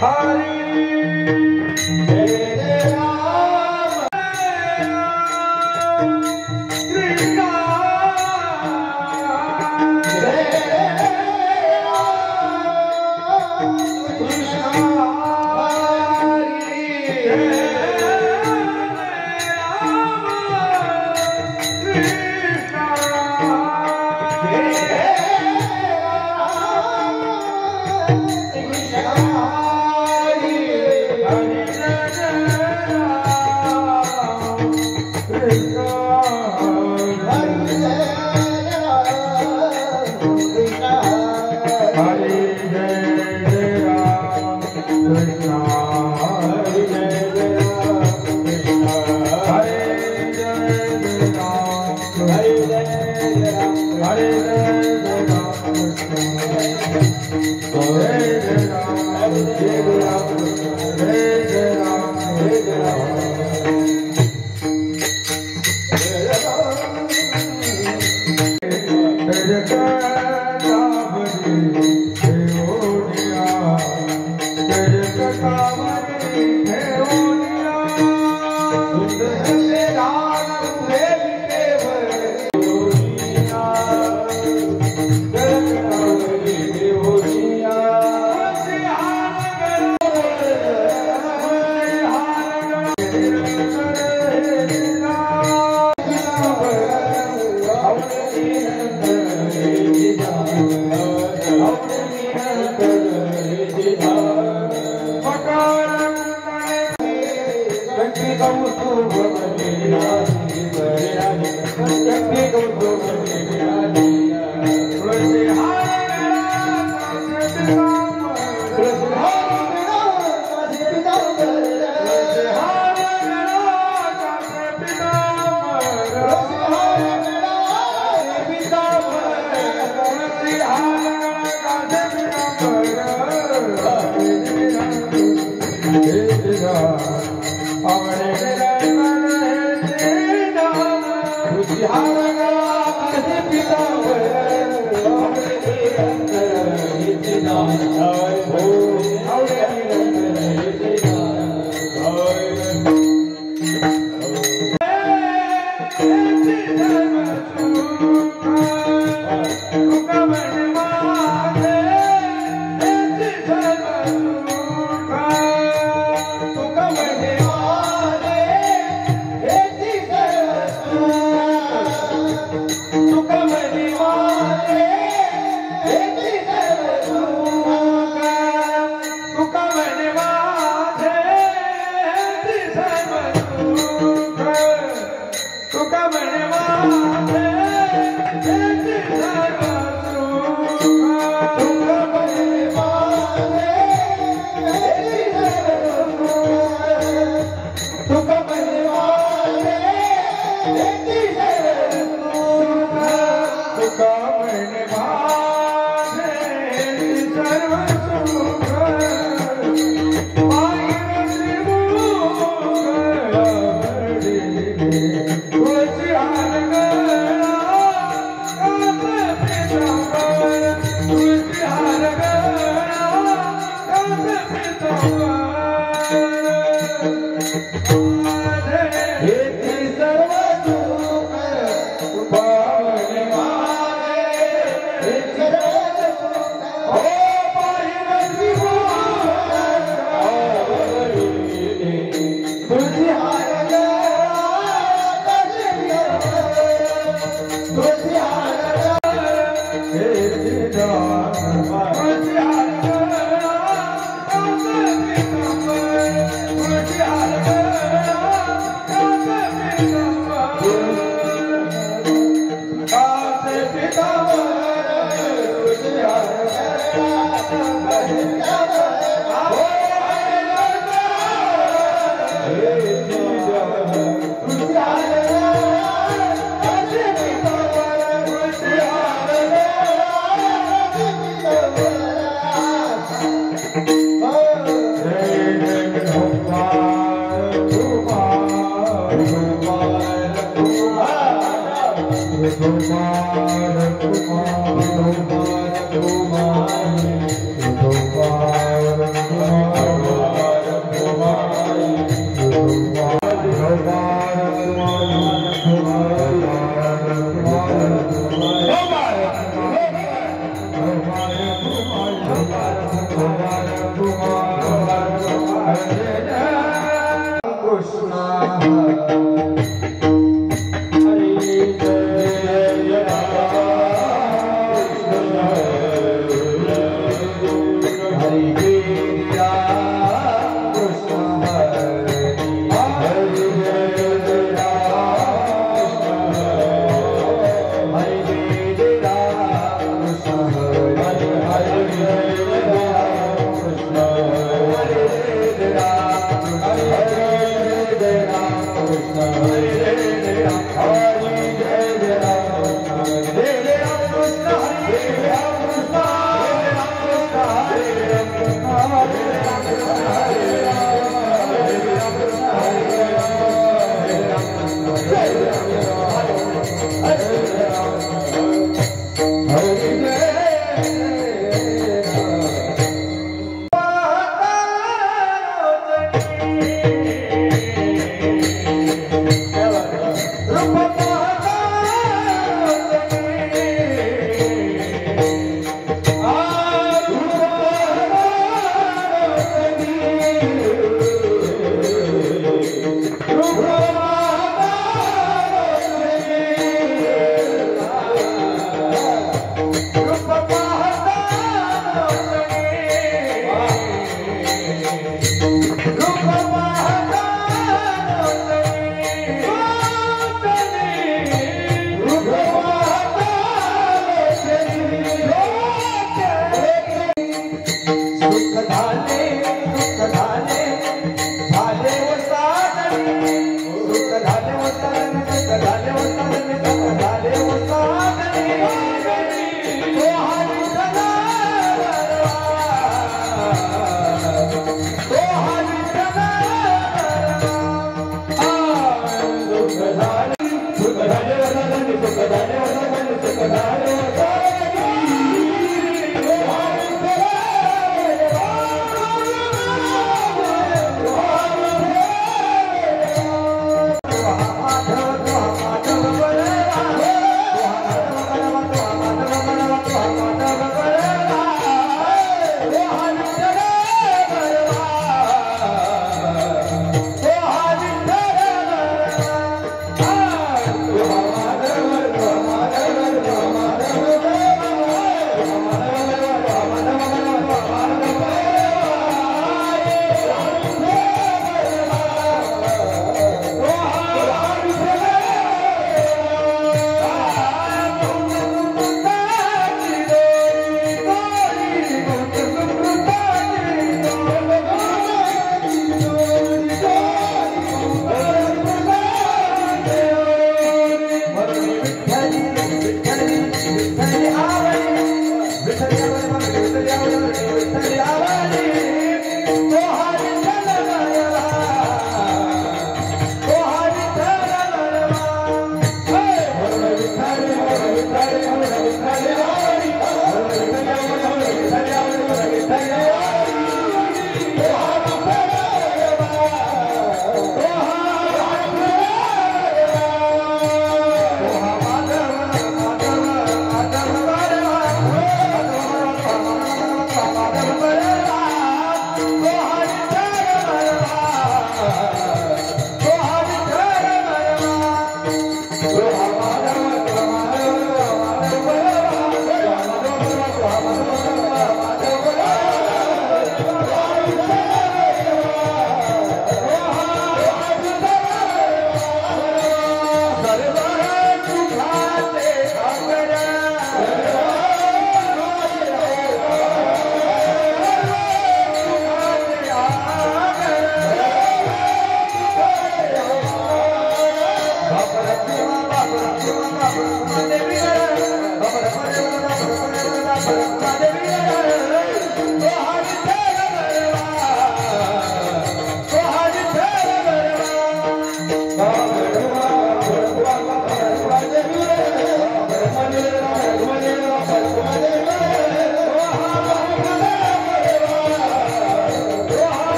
Gopal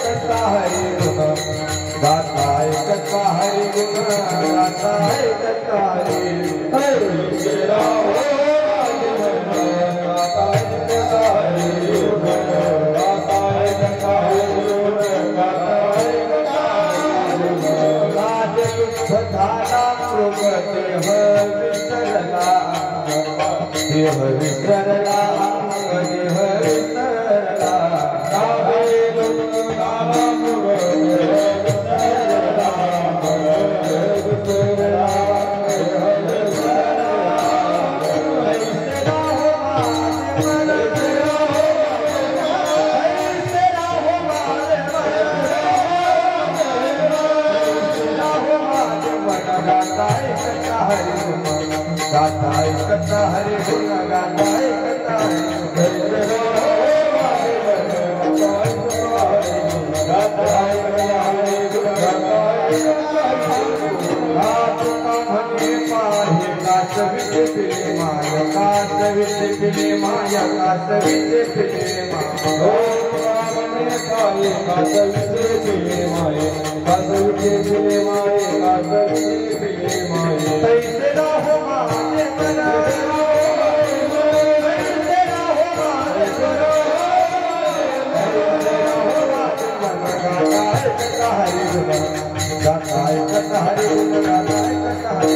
कथा हरि गुण गाता है कथा हरि गुण गाता है कथा हरि तेरा हो गाता है कथा हरि गुण गाता है कथा हरि गुण गाता है कथा हरि गुण राज दुख धारा प्रगति विसरला देह विसरला देह विसरला राधे गुण गाना प्रगति विसरला विसरला गाता है कथा हरि गुण गाता है कथा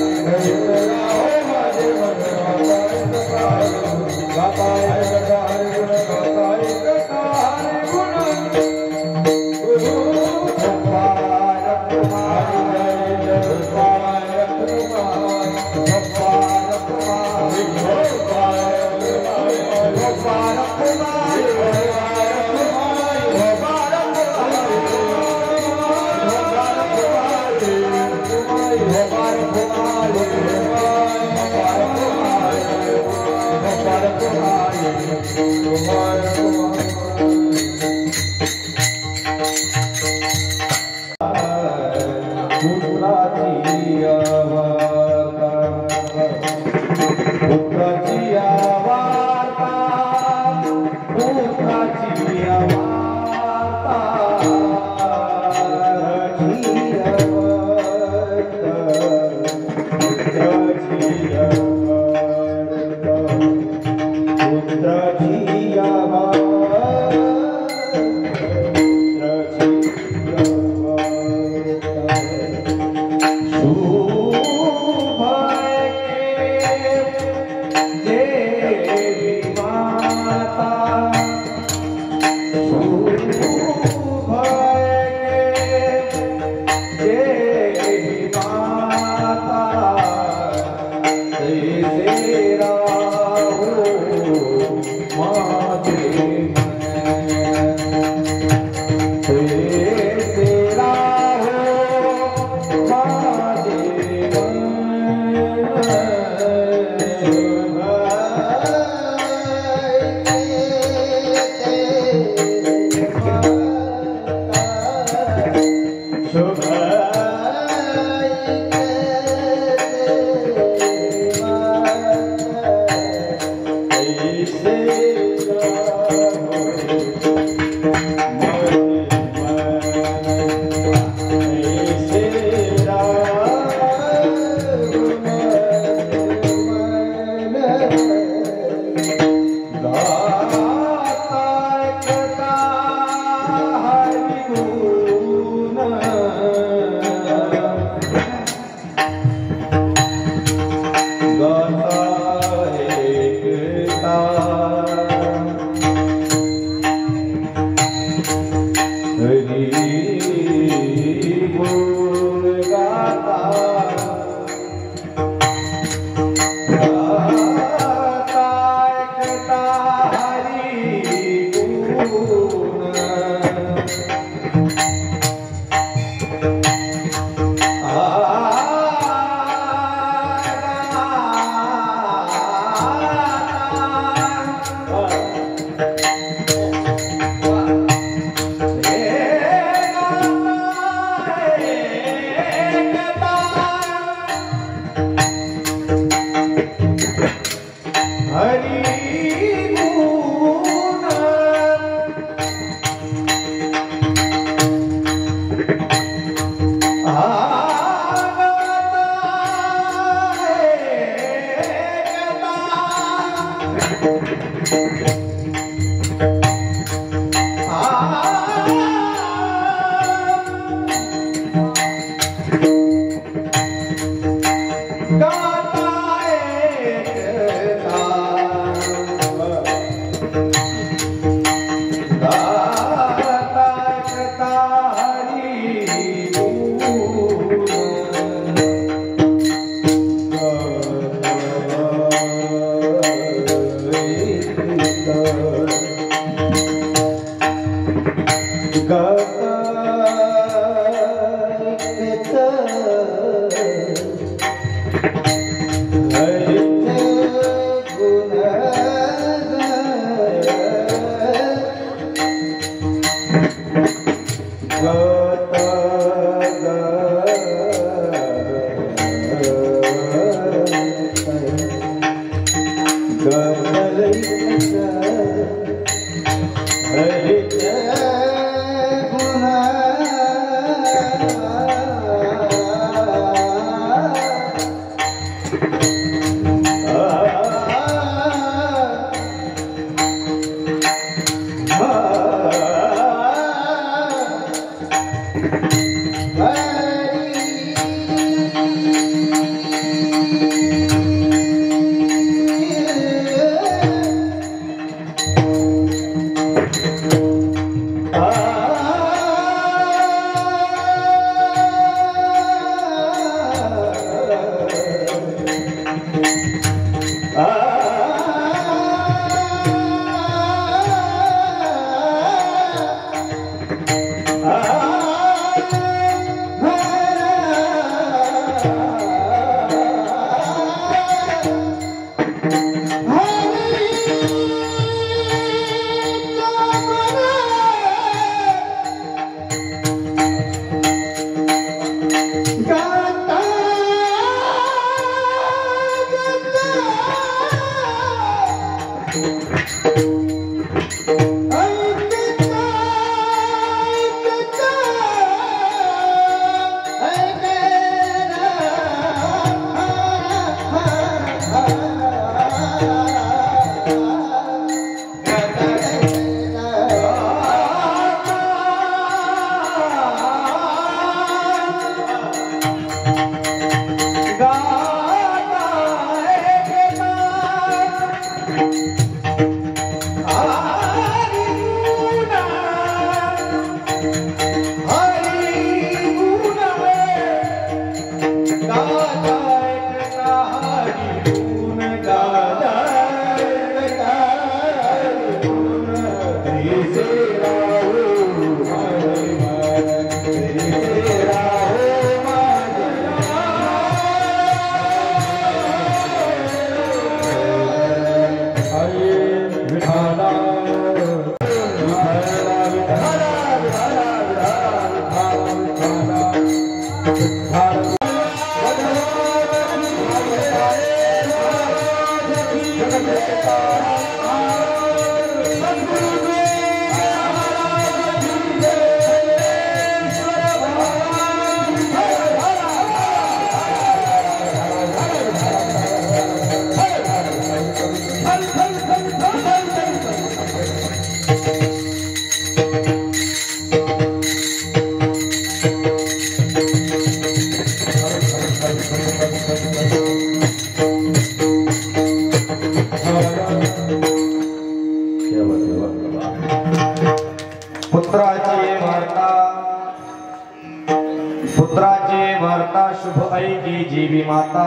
पुत्राचे वार्ता शुभ ऐकी जीवी माता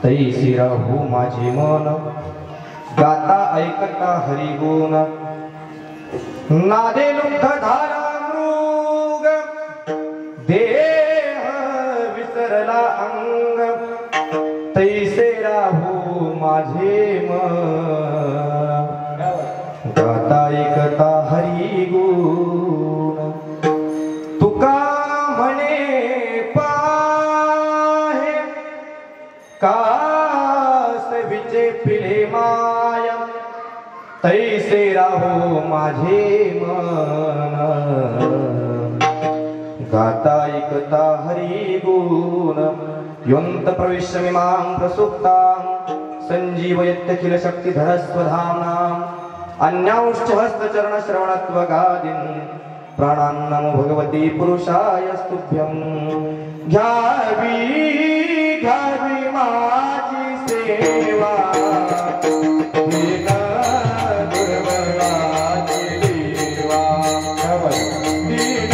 तैसी राहू माझे मन गाता ऐकता हरिगुण नादे लुब्ध धारा मृग देह विसरला अंग तैसे राहू माझे मन गाता ऐकता हरिगुण तुका कास विचे पिले माया तैसे राहो माझे मन गाता ऐकता हरि गुण योऽन्त प्रविश्य मिमां प्रसुप्तां संजीवयत्यखिल शक्तिधर स्वधाम्नां अन्यांश्च हस्तचरण श्रवणत्वगादीन् प्राणान् नमो भगवती पुरुषाय स्तुभ्यं घ्यावी घ्यावी माझी सेवा दीन दुर्बलाची देवा दीन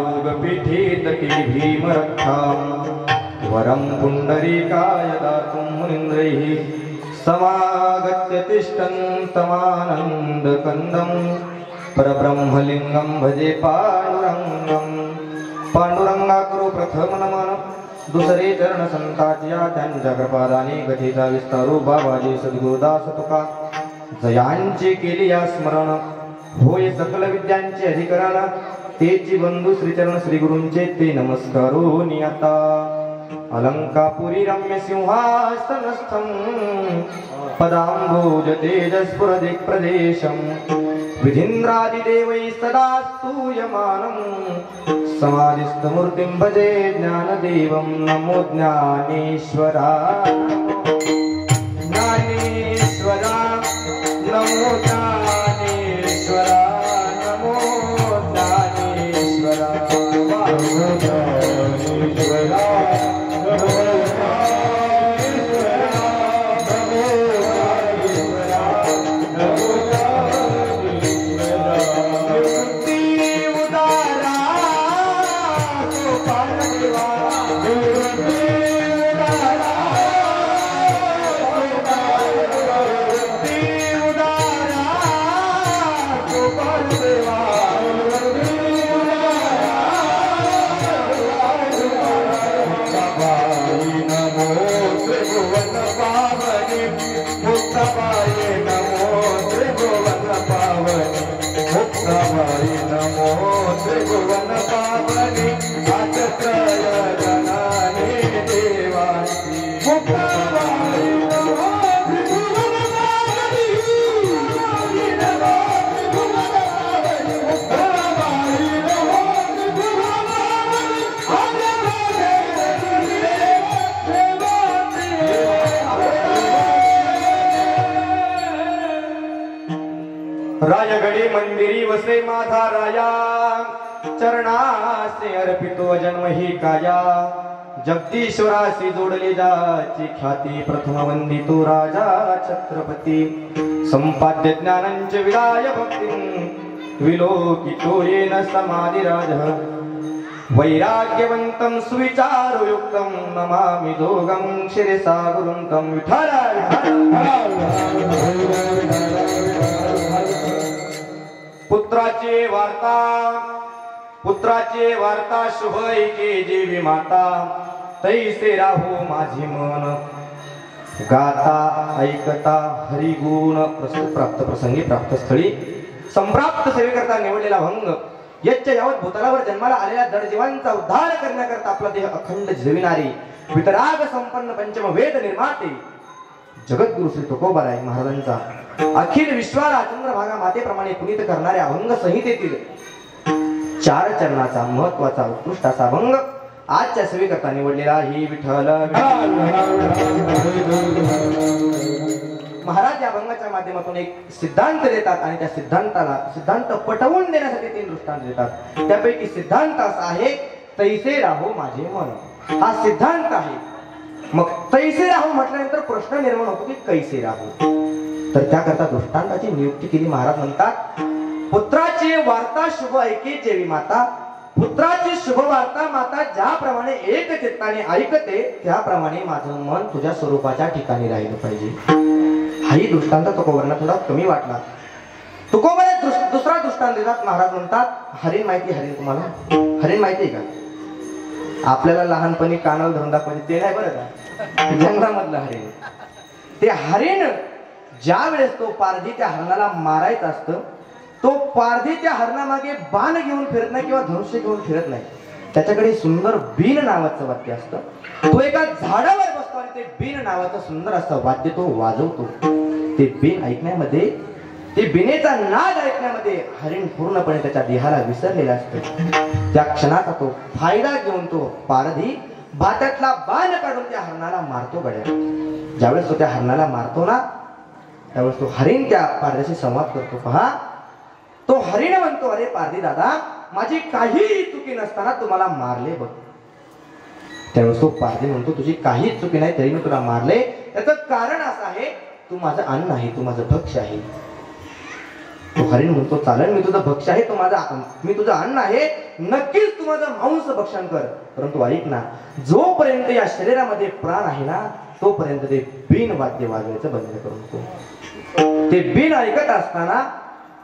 महायोगपीठे तटी भीमरक्षाम् वरं पुण्डरीकाय दातुं मुनीन्द्रैः समागत्य तिष्ठन्तमानन्दकन्दं परब्रह्मलिङ्गं भजे पांडुरंगं। पांडुरंगाकरो प्रथम नमन दुसरे चरण संताच्या त्यांच्या कृपादाने गतीचा विस्तारो बाबाजी सद्गुरुदास तुका जयांचे केली या स्मरण होय सकल विद्यांचे अधिकरण तेची बंधू श्रीचरण श्री गुरूंचे ते नमस्कारो नियता अलंकापुरी रम्य सिंहासनस्थं पदांबोज तेजस्फुरदिक् प्रदेशं विधीन्द्रादिदेवैः सदा स्तूयमानं समाधिस्थमूर्तिं भजे ज्ञानदेवं नमो ज्ञानेश्वरा ज्ञानेश्वरा नमो ज्ञानेश्वरा नमो ज्ञानेश्वरा रायगडी मंदिरी वसे माझा राया चरणासे अर्पितो जन्म ही काया जगदीश्वराशी जोडले जाची ख्याती प्रथम वंदितो राजा छत्रपती संपाद्य ज्ञानांचे विलाय भक्ती विलोकितो येन समाधिराज वैराग्यवंतं सुविचारयुक्तं नमामि दोगं शिरसा गुरुं विठ्ठल पुत्राचे वार्ता शुभ ऐके जेवी माता तैसे राहो माझे मन गाता ऐकता हरिगुण प्राप्त प्रसंगी प्राप्त स्थळी संप्राप्त सेवेकरता निवडलेला भंग यच्च्या यावत भूतलावर जन्माला आलेल्या दडजीवांचा उद्धार करण्याकरता आपला देह अखंड जीविणारी वितराग संपन्न पंचम वेद निर्माते जगद्गुरु श्री तुकोबाराय महाराजांचा अखिल विश्वाला चंद्रभागा मातेप्रमाणे पुनीत करणाऱ्या अभंग संहितेतील 4 चरणाचा महत्वाचा उत्कृष्ट असा अभंग आजच्या सेवेकरता निवडलेला ही विठ्ठल महाराज या अभंगाच्या माध्यमातून एक सिद्धांत देतात आणि त्या सिद्धांत पटवून देण्यासाठी 3 दृष्टांत देतात। त्यापैकी सिद्धांत असा आहे तैसे राहो माझे मन हा सिद्धांत आहे। मग तैसे राहो म्हटल्यानंतर प्रश्न निर्माण होतो की कैसे राहो तर त्याकरता दृष्टांताची नियुक्ती केली। महाराज म्हणतात पुत्राची वार्ता शुभ ऐके जेवी माता पुत्राची शुभ वार्ता माता ज्याप्रमाणे एक चित्ताने ऐकते त्याप्रमाणे माझं मन तुझ्या स्वरूपाच्या ठिकाणी राहिलं पाहिजे। हाही दृष्टांत तुकोबांना थोडा कमी वाटला। तुकोबाने दुसरा दृष्टांत देतात। महाराज म्हणतात हरिण माहिती हरिण तुम्हाला हरिण माहिती आहे का? आपल्याला लहानपणी कानावर धरून दाखवायचे ते नाही बरं का जंगलामधलं हरिण ते हरिण ज्या वेळेस तो पारधी त्या हरणाला मारायचं असतं तो पारधी त्या हरणामागे बाण घेऊन फिरत नाही किंवा धनुष्य घेऊन फिरत नाही। त्याच्याकडे सुंदर बीन नावाचं वाद्य असतं। तो एका झाडावर बसतो आणि ते बीन नावाचं सुंदर असं वाद्य तो वाजवतो। ते बीन ऐकण्यामध्ये ते बिनेचा नाद ऐकण्यामध्ये हरिण पूर्णपणे त्याच्या देहाला विसरलेला असतो। त्या क्षणाचा तो फायदा घेऊन तो पारधी भात्यातला बाण काढून त्या हरणाला मारतो। गड्या ज्यावेळेस तो त्या हरणाला मारतो ना त्यावेळेस तो हरिण त्या पारध्याशी संवाद करतो। पहा तो हरिण म्हणतो अरे पारधी दादा माझी काही चुकी नसताना तुम्हाला मारले बघ। त्यावेळेस तो पारधी म्हणतो तुझी काहीच चुकी नाही तरी मी तुला मारले त्याचं कारण असं आहे तू माझं अन्न आहे तू माझं भक्ष्य आहे। तो हरिण म्हणतो चालेल, मी तुझं भक्ष आहे, मी तुझं अन्न आहे, नक्कीच तू माझं मांस भक्षण कर, परंतु ऐक ना, जोपर्यंत या शरीरामध्ये प्राण आहे ना तोपर्यंत ते बिन वाद्य वाजवायचं बंद करू नको. ते बिन ऐकत असताना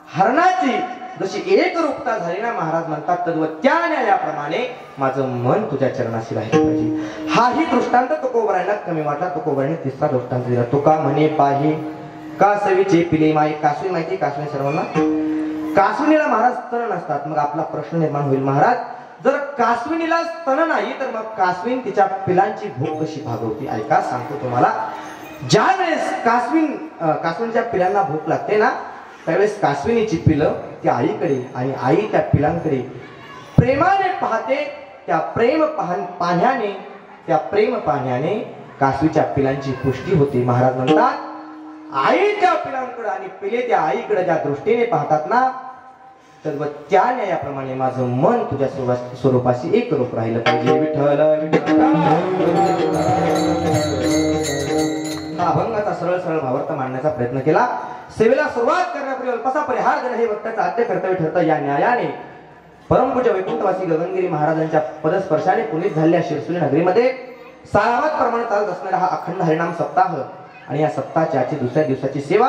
हरणाची जशी एक रूपता झाली ना, महाराज म्हणतात तद्वत त्या न्यायाप्रमाणे माझं मन तुझ्या चरणाशी राहिलं पाहिजे. हाही दृष्टांत तुकोबरांना कमी वाटला. तुकोबरांनी तिसरा दृष्टांत दिला. तुका म्हणे पाहे कासवीचे पिले माय. कासवी माहिती, कासवी सर्वांना, कासविनीला महाराज स्तन नसतात. मग आपला प्रश्न निर्माण होईल, महाराज जर कासविनीला स्तन नाही तर मग कासवीन तिच्या पिलांची भूक कशी भागवती? ऐका, सांगतो तुम्हाला. ज्या वेळेस कासवींच्या पिलांना भूक लागते ना, त्यावेळेस कासविनीची पिलं त्या आईकडे आणि आई त्या पिलांकडे प्रेमाने पाहते. त्या प्रेम पाहण्याने कासवीच्या पिलांची पुष्टी होते. महाराज म्हणतात आईच्या पिलांकडे आणि पिले त्या आईकडे ज्या दृष्टीने पाहतात ना, तर त्या न्यायाप्रमाणे माझं मन तुझ्या स्वरूपाशी एक रूप राहिलं पाहिजे. विठ्ठल हा अभंगाचा सरळ सरळ भावार्थ मांडण्याचा प्रयत्न केला. सेवेला सुरुवात करण्यापूर्वी अल्पसा परिहार देणं हे वक्त्याचं आद्य कर्तव्य ठरतं. या न्यायाने परमपूज्य वैकुंठवासी गगनगिरी महाराजांच्या पदस्पर्शाने पुनीत झालेल्या शिरसुली नगरीमध्ये सारावत प्रमाणे चालत असणारा हा अखंड हरिनाम सप्ताह आणि या सप्ताहाची आजची दुसऱ्या दिवसाची सेवा,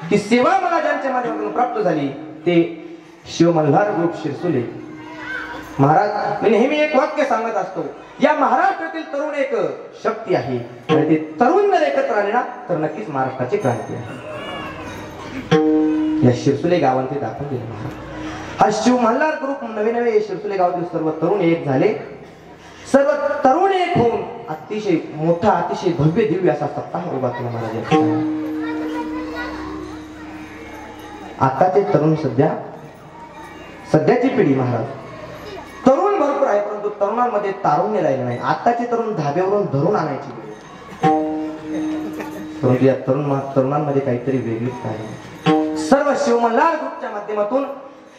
ही सेवा मला ज्यांच्या माध्यमातून प्राप्त झाली ते शिव मल्हार ग्रुप शिरसुले महाराज. मी नेहमी एक वाक्य सांगत असतो, या महाराष्ट्रातील तरुण एक शक्ती आहे आणि ते तरुण जर एकत्र आले ना तर नक्कीच महाराष्ट्राची क्रांती आहे. या शिरसुले गावात ते दाखवून दिले महाराज. हा शिव मल्हार ग्रुप नवे शिरसुले गावातील सर्व तरुण एक झाले. सर्व तरुण एक होऊन अतिशय मोठा, अतिशय भव्य दिव्य असा सप्ताह उभा केला महाराज. आताचे तरुण सध्याची पिढी महाराज तरुण भरपूर आहे, परंतु तरुणांमध्ये तारुण्य राहिलं नाही. आताचे तरुण धाब्यावरून धरून आणायची, परंतु या तरुणांमध्ये काहीतरी वेगळीच आहे. सर्व शिवमल्हार ग्रुपच्या माध्यमातून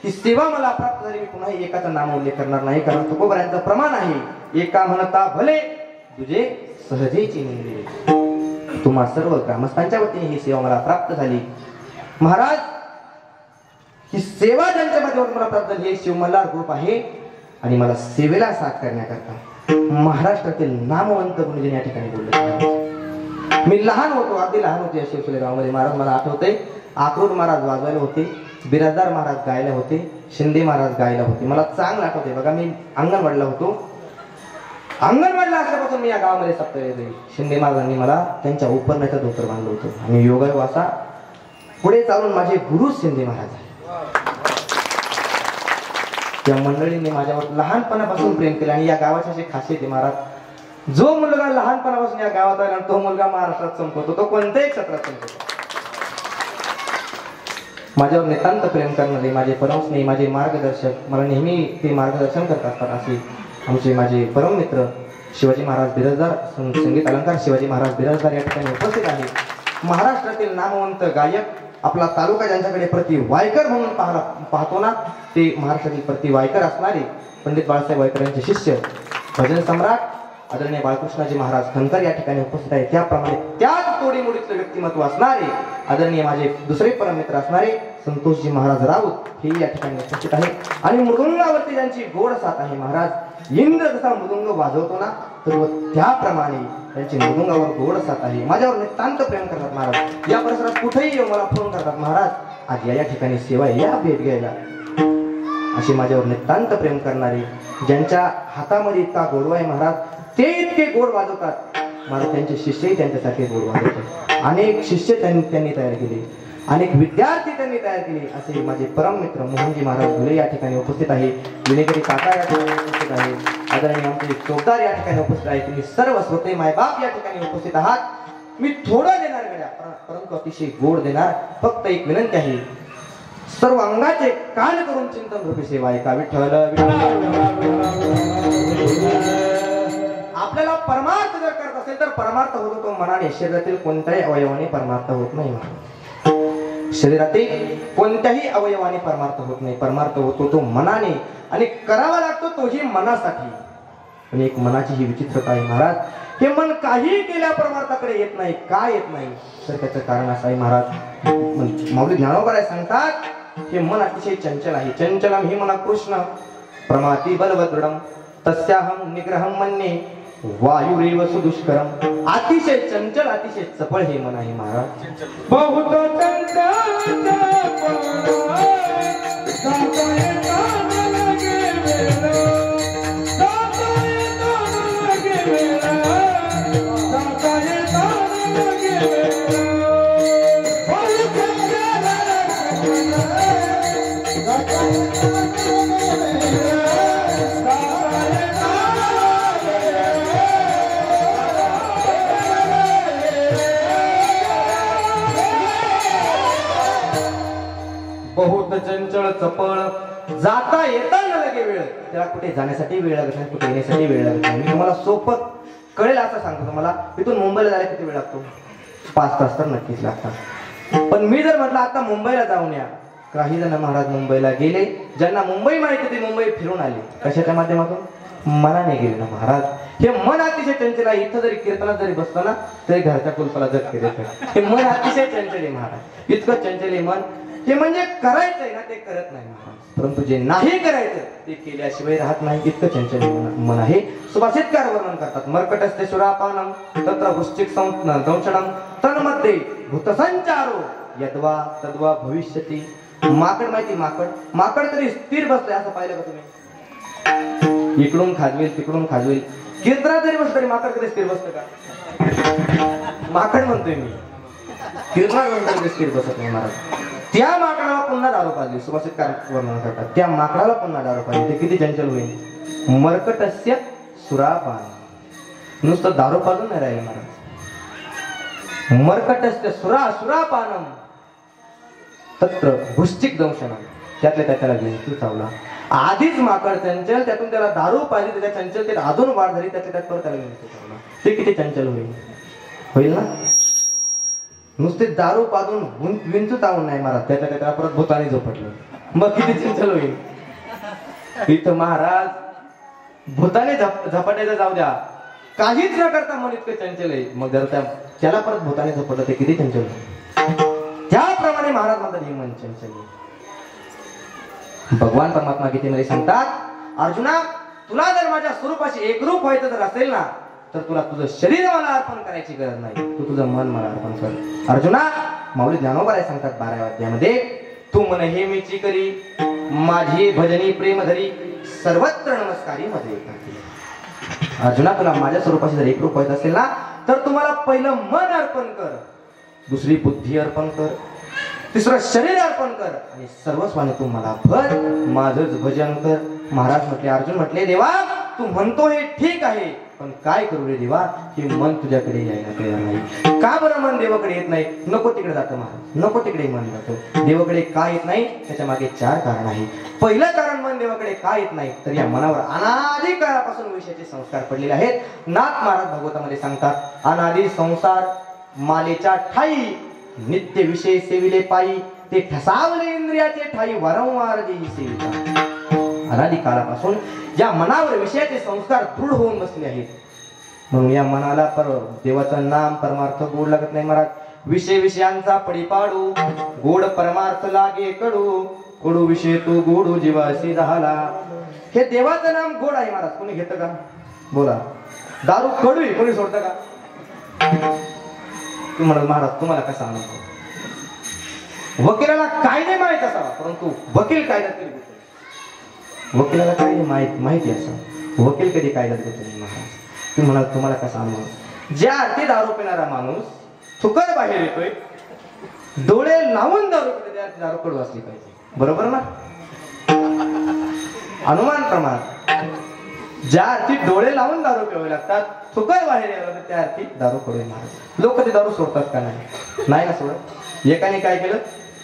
ही सेवा मला प्राप्त झाली. मी पुन्हा एकाचा नाम उल्लेख करणार नाही, कारण तुकोबरायांचं प्रमाण आहे, एका म्हणता भले तुझे सहजेची निंदे. तुम्हा सर्व ग्रामस्थांच्या वतीने ही सेवा मला प्राप्त झाली. महाराज ही सेवा ज्यांच्या माध्यमातून मला प्राप्त झाली हे शिवमल्हार ग्रुप आहे आणि मला सेवेला साथ करण्याकरता महाराष्ट्रातील नामवंत गुरुजन या ठिकाणी बोलले. मी लहान होतो, अगदी लहान होते या शिरसुले गावामध्ये. महाराज मला आठवते, आक्रोड महाराज वाजवायला होते, बिराजदार महाराज गायला होते, शिंदे महाराज गायला होते. मला चांगलं आठवते. बघा मी अंगणवाडीला होतो. अंगणवाडीला असल्यापासून मी या गावामध्ये सप्ताह येते. शिंदे महाराजांनी मला त्यांच्या उपरण्याचं धोतर बांधलं होतं आणि योगायोग असा पुढे चालून माझे गुरु शिंदे महाराज आहे. त्या मंडळींनी माझ्यावर लहानपणापासून प्रेम केलं आणि या गावाची अशी खासियत आहे महाराज, जो मुलगा लहानपणापासून या गावात आला तो मुलगा महाराष्ट्रात चमकतो, तो कोणत्याही क्षेत्रात चमकतो. माझ्यावर नितांत प्रेम करणारे माझे परमस्नेही, माझे मार्गदर्शक, मला नेहमी ते मार्गदर्शन करत असतात असे आमचे माझे परम मित्र शिवाजी महाराज बिराजदार, संगीत अलंकार शिवाजी महाराज बिराजदार या ठिकाणी उपस्थित आहे. महाराष्ट्रातील नामवंत गायक, आपला तालुका ज्यांच्याकडे प्रति वायकर म्हणून पाहतो ना, ते महाराष्ट्रातील प्रति वायकर असणारे पंडित बाळासाहेब वायकर यांचे शिष्य भजन सम्राट आदरणीय बाळकृष्णाजी महाराज खनकर या ठिकाणी उपस्थित आहे. त्याप्रमाणे त्याच तोडीमोडीतलं व्यक्तिमत्व असणारे आदरणीय माझे दुसरे परम मित्र असणारे संतोषजी महाराज राऊत हे या ठिकाणी उपस्थित आहे. आणि मृदुंगावरती ज्यांची गोड साथ आहे महाराज, इंद्र जसा मृदुंग वाजवतो ना तर त्याप्रमाणे त्यांची मृदुंगावर गोड साथ आहे. माझ्यावर नितांत प्रेम करतात महाराज. या परिसरात कुठेही येऊ मला फोन करतात, महाराज आज या ठिकाणी सेवा या भेट घ्यायला. असे माझ्यावर नितांत प्रेम करणारे, ज्यांच्या हातामध्ये इतका गोडवा आहे महाराज, ते इतके गोड वाजवतात महाराज. त्यांचे शिष्यही त्यांच्यासाठी गोड वाजवतात. अनेक शिष्य त्यांनी तयार केले, अनेक विद्यार्थी त्यांनी तयार केले. असे माझे परम मित्र मोहनजी महाराज घुले या ठिकाणी उपस्थित आहे, विनेकरी काका या ठिकाणी उपस्थित आहे, आदरणीय आमचे चौकदार या ठिकाणी उपस्थित आहे. तुम्ही सर्व श्रोते मायबाप या ठिकाणी उपस्थित आहात. मी थोडं देणार गड्या, परंतु अतिशय गोड देणार. फक्त एक विनंती आहे, सर्व अंगाचे कान करून चिंतन रूपी सेवा ऐका. विठ्ठल आपल्याला परमार्थ जर करत असेल तर परमार्थ होतो तो मनाने, शरीरातील कोणत्याही अवयवाने परमार्थ होत नाही. शरीरातील कोणत्याही अवयवाने परमार्थ होत नाही. परमार्थ होतो तो मनाने आणि करावा लागतो तोही मनासाठी. आणि एक मनाची ही विचित्रता आहे महाराज, हे मन काही केल्या परमार्थाकडे येत नाही. का येत नाही तर त्याचं कारण असं आहे महाराज, माऊली ज्ञानोबा सांगतात हे मन अतिशय चंचल आहे. चंचलम हि मन कृष्ण प्रमाती बलवदृढम तस्याहम निग्रहम मन्ये वायुरेव सुदुष्करम. अतिशय चंचल अतिशय चपळ हे मन आहे महाराज. बहुत चंचल बहुत चंचल चपळ जाता येता न लगे वेळ. त्याला कुठे जाण्यासाठी वेळ लागत नाही, कुठे येण्यासाठी वेळ लागत नाही. मी तुम्हाला सोपं कळेल असं सांगतो. तुम्हाला इथून मुंबईला जायला किती वेळ लागतो? 5 तास तर नक्कीच लागतात. पण मी जर म्हटलं आता मुंबईला जाऊन या, काही जण महाराज मुंबईला गेले, ज्यांना मुंबई माहिती ते मुंबई फिरून आले. कशाच्या माध्यमातून? मनाने गेले ना महाराज. हे मन अतिशय चंचल आहे. इथं जरी कीर्तनात जरी बसलं ना तरी घरच्या कुलपाला झटके देत. हे मन अतिशय चंचल आहे महाराज. इतकं चंचल आहे मन. हे म्हणजे करायचंय ना ते करत नाही महाराज, परंतु जे नाही करायचं ते केल्याशिवाय राहत नाही. इतकं चंचल मन आहे. सुभाषितकार वर्णन करतात. मर्कटस्ते सुरापानम तत्र वृश्चिक दंशनम तन्मध्ये भूतसंचारो यद्वा तद्वा भविष्यती. माकड माहिती? माकड तरी स्थिर बसलंय असं पाहिलं का तुम्ही? इकडून खाजवेल तिकडून खाजवेल. कीर्तनात जरी बसलं तरी माकड कधी स्थिर बसतं का? माकड म्हणतोय मी. कीर्तनात म्हणतोय स्थिर बसत नाही महाराज. त्या माकडाला पुन्हा दारू पाजली. सुभाषितकार वर्णन करतात. त्या माकडाला पुन्हा दारू पाजली. ते किती चंचल होईल? मर्कटस्य सुरापान. नुसतं दारू पाजून नाही राहिले महाराज. मर्कटस्य सुरापानम तत्र वृश्चिक दंशनम. त्यातल्या त्याला घेऊन चावला. आधीच माकड चंचल, त्यातून त्याला दारू पाहिजे, त्याच्या चंचलतेत अजून वाढ झाली, त्यातल्या त्यात परत त्याला घेऊन चावला. ते किती चंचल होईल ना. नुसते दारू पाजून विंचू चावून नाही महाराज, त्याच्या त्याला परत भूताने झोपटलं. मग किती चंचल होईल. इथं महाराज भूताने झपाटायचं जाऊ द्या, काहीच न करता मन इतकं चंचल आहे. मग जर त्याला परत भूताने झोपटलं ते किती चंचल होईल. त्याप्रमाणे महाराज म्हणतात हे मन चंचल आहे. भगवान परमात्मा गीतेमध्ये सांगतात, अर्जुना तुला जर माझ्या स्वरूपाशी एकरूप व्हायचं जर असेल ना तर तुला तुझं शरीर मला अर्पण करायची गरज नाही, तू तुझं मन मला अर्पण कर. अर्जुना माऊली ज्ञानोबाराय सांगतात 12व्या अध्यायामध्ये, तू मन हे मीची करी माझी भजनी प्रेम धरी सर्वत्र नमस्कारी मध्ये. अर्जुना तुला माझ्या स्वरूपाशी जर एकरूप व्हायचं असेल ना तर तुम्हाला पहिलं मन अर्पण कर, दुसरी बुद्धी अर्पण कर, तिसरं शरीर अर्पण कर आणि सर्वस्वाने तू मला भर, माझंच भजन कर. महाराज म्हटले, अर्जुन म्हटले, देवा तू म्हणतो हे ठीक आहे, पण काय करू रे देवा, हे मन तुझ्याकडे यायला तयार नाही. का बरं मन देवाकडे येत नाही? नको तिकडे जातं महाराज, नको तिकडे मन जातं. देवाकडे का येत नाही? त्याच्या मागे 4 कारण आहे. पहिलं कारण मन देवाकडे का येत नाही तर या मनावर अनादी काळापासून विषयाचे संस्कार पडलेले आहेत. नाथ महाराज भागवतामध्ये सांगतात, अनादी संसार मालेच्या ठाई नित्य विषय सेविले पायी, ते ठसावले इंद्रियाचे ठाई वारंवार देही सेविता. अनादी काळापासून या मनावर विषयाचे संस्कार दृढ होऊन बसले आहेत. म्हणून या मनाला देवाचं नाम परमार्थ गोड लागत नाही महाराज. विषयांचा पडीपाडू गोड परमार्थ लागे कडू, कडू विषय तू गोडू जीवासी झाला. हे देवाचं नाम गोड आहे महाराज, कोणी घेतं का? बोला. दारू कडू आहे, कोणी सोडतं का? तू म्हणत महाराज तुम्हाला कसा अनुभव? वकिलाला कायदे माहित असावा, परंतु वकील कायदा तरी वकिलाला कायदे माहिती असावं, वकील कधी कायदा देतो नाही महाराज. तुम्ही म्हणाल तुम्हाला कसा अनुभव? ज्या अर्थी दारू पिणारा माणूस थुकर बाहेर येतोय, डोळे लावून दारू पितो, त्या दारू कडू असली पाहिजे. बरोबर ना? अनुमान प्रमाण ज्या अर्थी डोळे लावून दारू पिवावे लागतात, थुकर बाहेर यावं लागतं, त्या अर्थी दारू कडू महाराज. लोक ते दारू सोडतात का? नाही ना सोडत. एकाने काय केलं,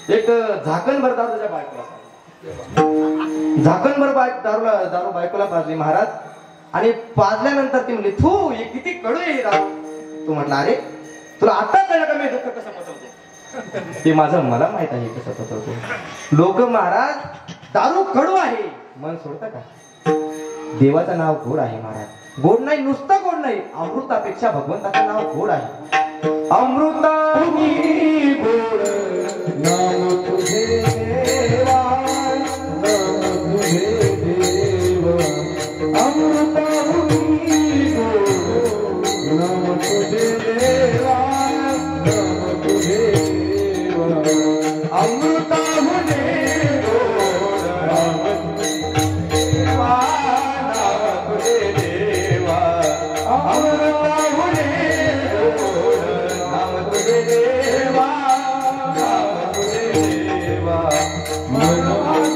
एक झाकणभर दारू त्याच्या बायकोला, झाकणभर दारू बायकोला पाजली महाराज. आणि पाजल्यानंतर ती म्हणली, थू हे किती कडू आहे दारू. तू म्हटला, अरे तुला आता कळलं का मी दुःख कसं पचवतो? ते माझं मला माहित आहे कसं पचवतो. लोक महाराज दारू कडू आहे मन सोडतं का? देवाचं नाव गोड आहे महाराज. गोड नाही, नुसतं गोड नाही, अमृतापेक्षा भगवंताचं नाव गोड आहे. अमृता गोड नाम तुझे देवा नाम तुझे देवा अमृताहुनी गोड नाम तुझे देवा नाम तुझे देवा अमृताहुनी गोड नाम तुझे देवा नाम तुझे देवा अमृताहुनी गोड नाम तुझे देवा नाम तुझे देवा मनोहर